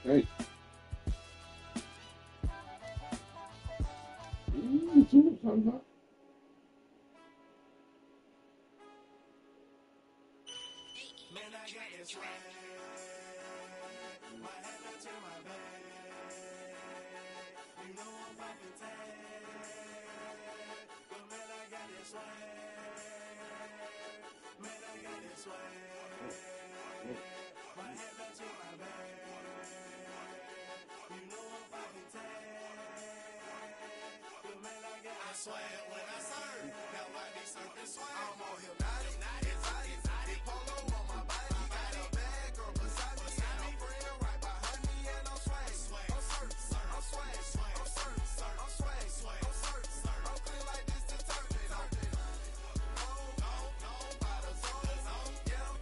Hey. Swag when I serve, now I be surfing swag. I'm on hypnotic, exotic, polo on my body. Got a bad girl beside me, and a friend right behind me, and I'm swag. I'm surf, I'm swag, I'm surf, I'm swag, I'm surf, I'm clean like this detergent. Known by the zone, yeah,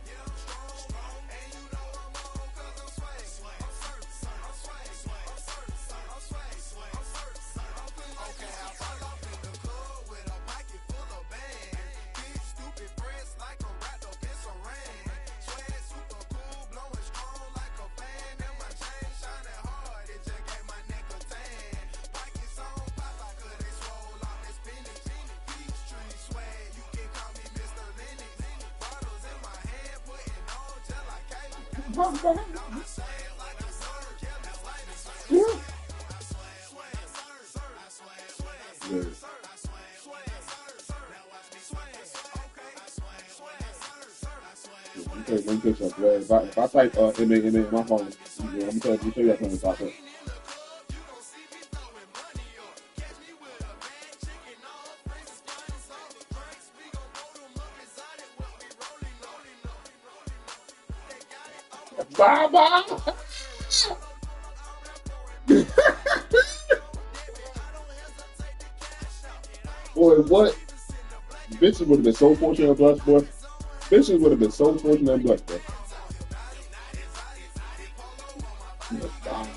strong, and you know I'm on 'cause I'm swag. I'm surf, I'm swag, I'm surf, I'm swag, I'm surf, I'm clean like this detergent. If I type MA in my phone, I'm gonna show you that something pop up. Bye-bye. Boy, what? Bitches would have been so fortunate and blessed, boy. Bitches would have been so fortunate and blessed, boy. Bye-bye.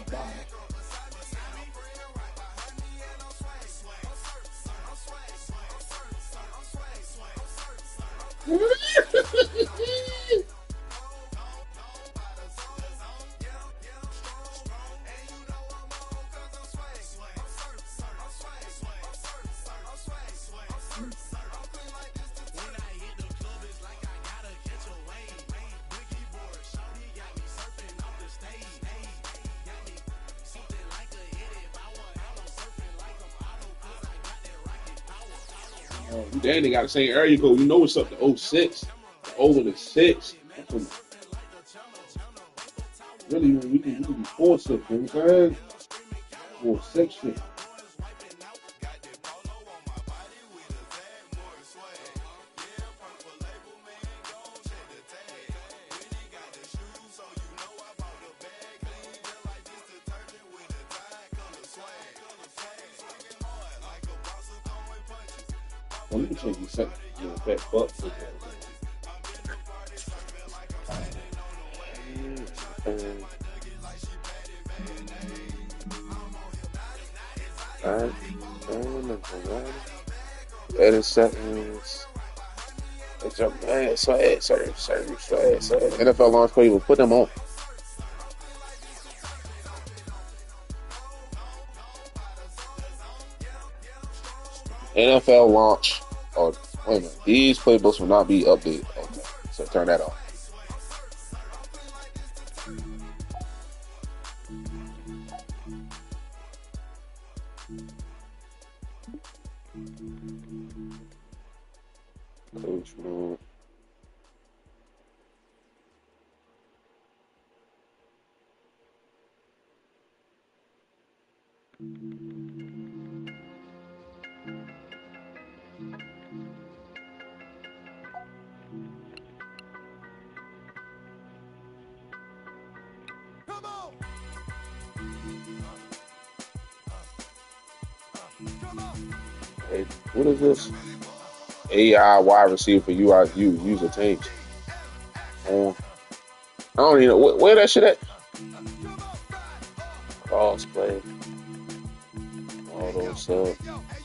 Damn, they got the same area code. You know what's up to 06. Over the 6. Really, we can be 4-6, you know what I'm saying? 4-6 shit. Well, let me change the set. You know, that butt. Edit settings. NFL launch play, we'll put them on. NFL launch. Oh, wait a minute. These playbooks will not be updated. Okay, so turn that off. Coach mode. Hey, what is this? AI wide receiver for UIU user teams. I don't even know where that shit at. Crossplay. All those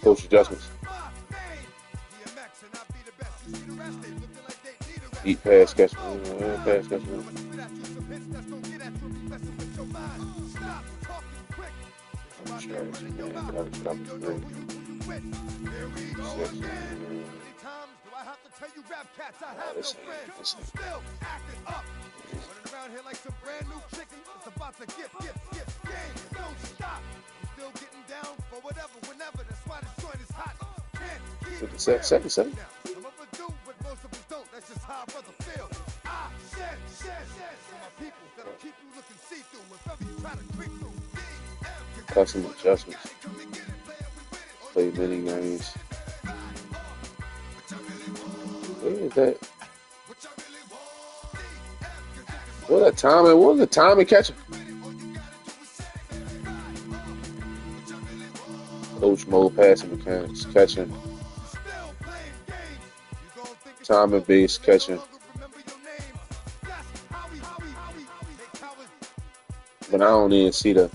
coach adjustments. Eat pass catch. Pass catch. Around here like some brand new chicken. It's about to get game. Don't stop. I'm still getting down for whatever, whenever. That's why this joint is hot. Can't keep Second. Some of us do, but most of us don't. That's just how a brother feels. I said, my people that'll keep you looking see-through wherever you try to creep through. Custom adjustments. Play mini games. Where is that? What was the timing catching? Coach mode passing mechanics catching. Timing based catching. But I don't even see the.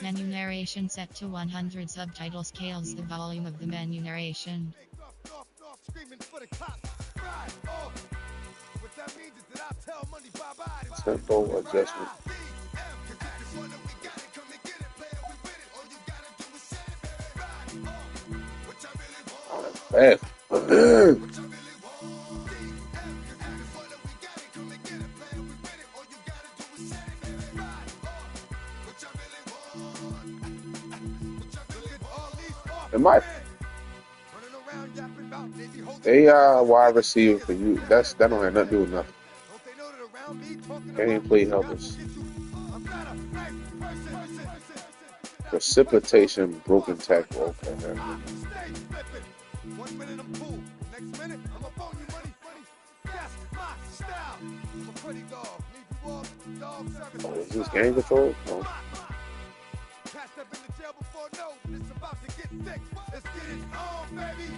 Menu narration set to 100. Subtitle scales the volume of the menu narration. Tempo adjustment. Oh, that's bad. It might. They are wide receiver for you. That don't have nothing to do with nothing. Gameplay helpers. Precipitation, broken tackle. Okay, man. 1 minute I'm cool. Next minute I'm up on you, money. That's my style. I'm a pretty dog. Need you all dog service. Oh, is this game control? No. Passed up in the jail before, no, but it's about to get thick. Let's get it on, baby.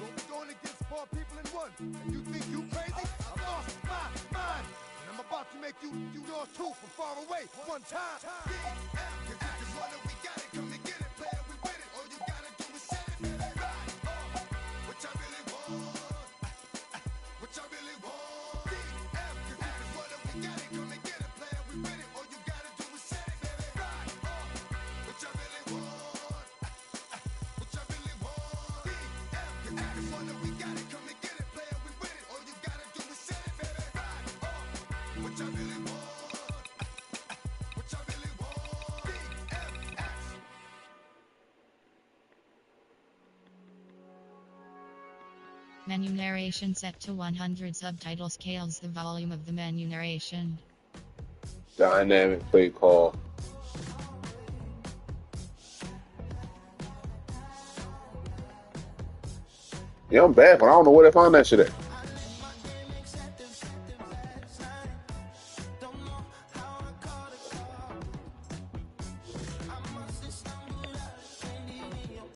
Don't be going against 4 people in one. And you think you crazy? I lost my mind. And I'm about to make you yours too from far away. One time. We got it, come and get it, player, we with it. All you gotta do is set it, baby. Right. What y'all really want? What y'all really want? We got it, come and get it, player, we with it. All you gotta do is set it, baby. Right. What y'all really want? What y'all really want? We got it, come and get it, player, we with it. All you gotta do is set it, baby. Right. What y'all really want? What y'all really want? Menu narration set to 100. Subtitle scales the volume of the menu narration. Dynamic play call. Yeah, I'm bad, but I don't know where they found that shit at.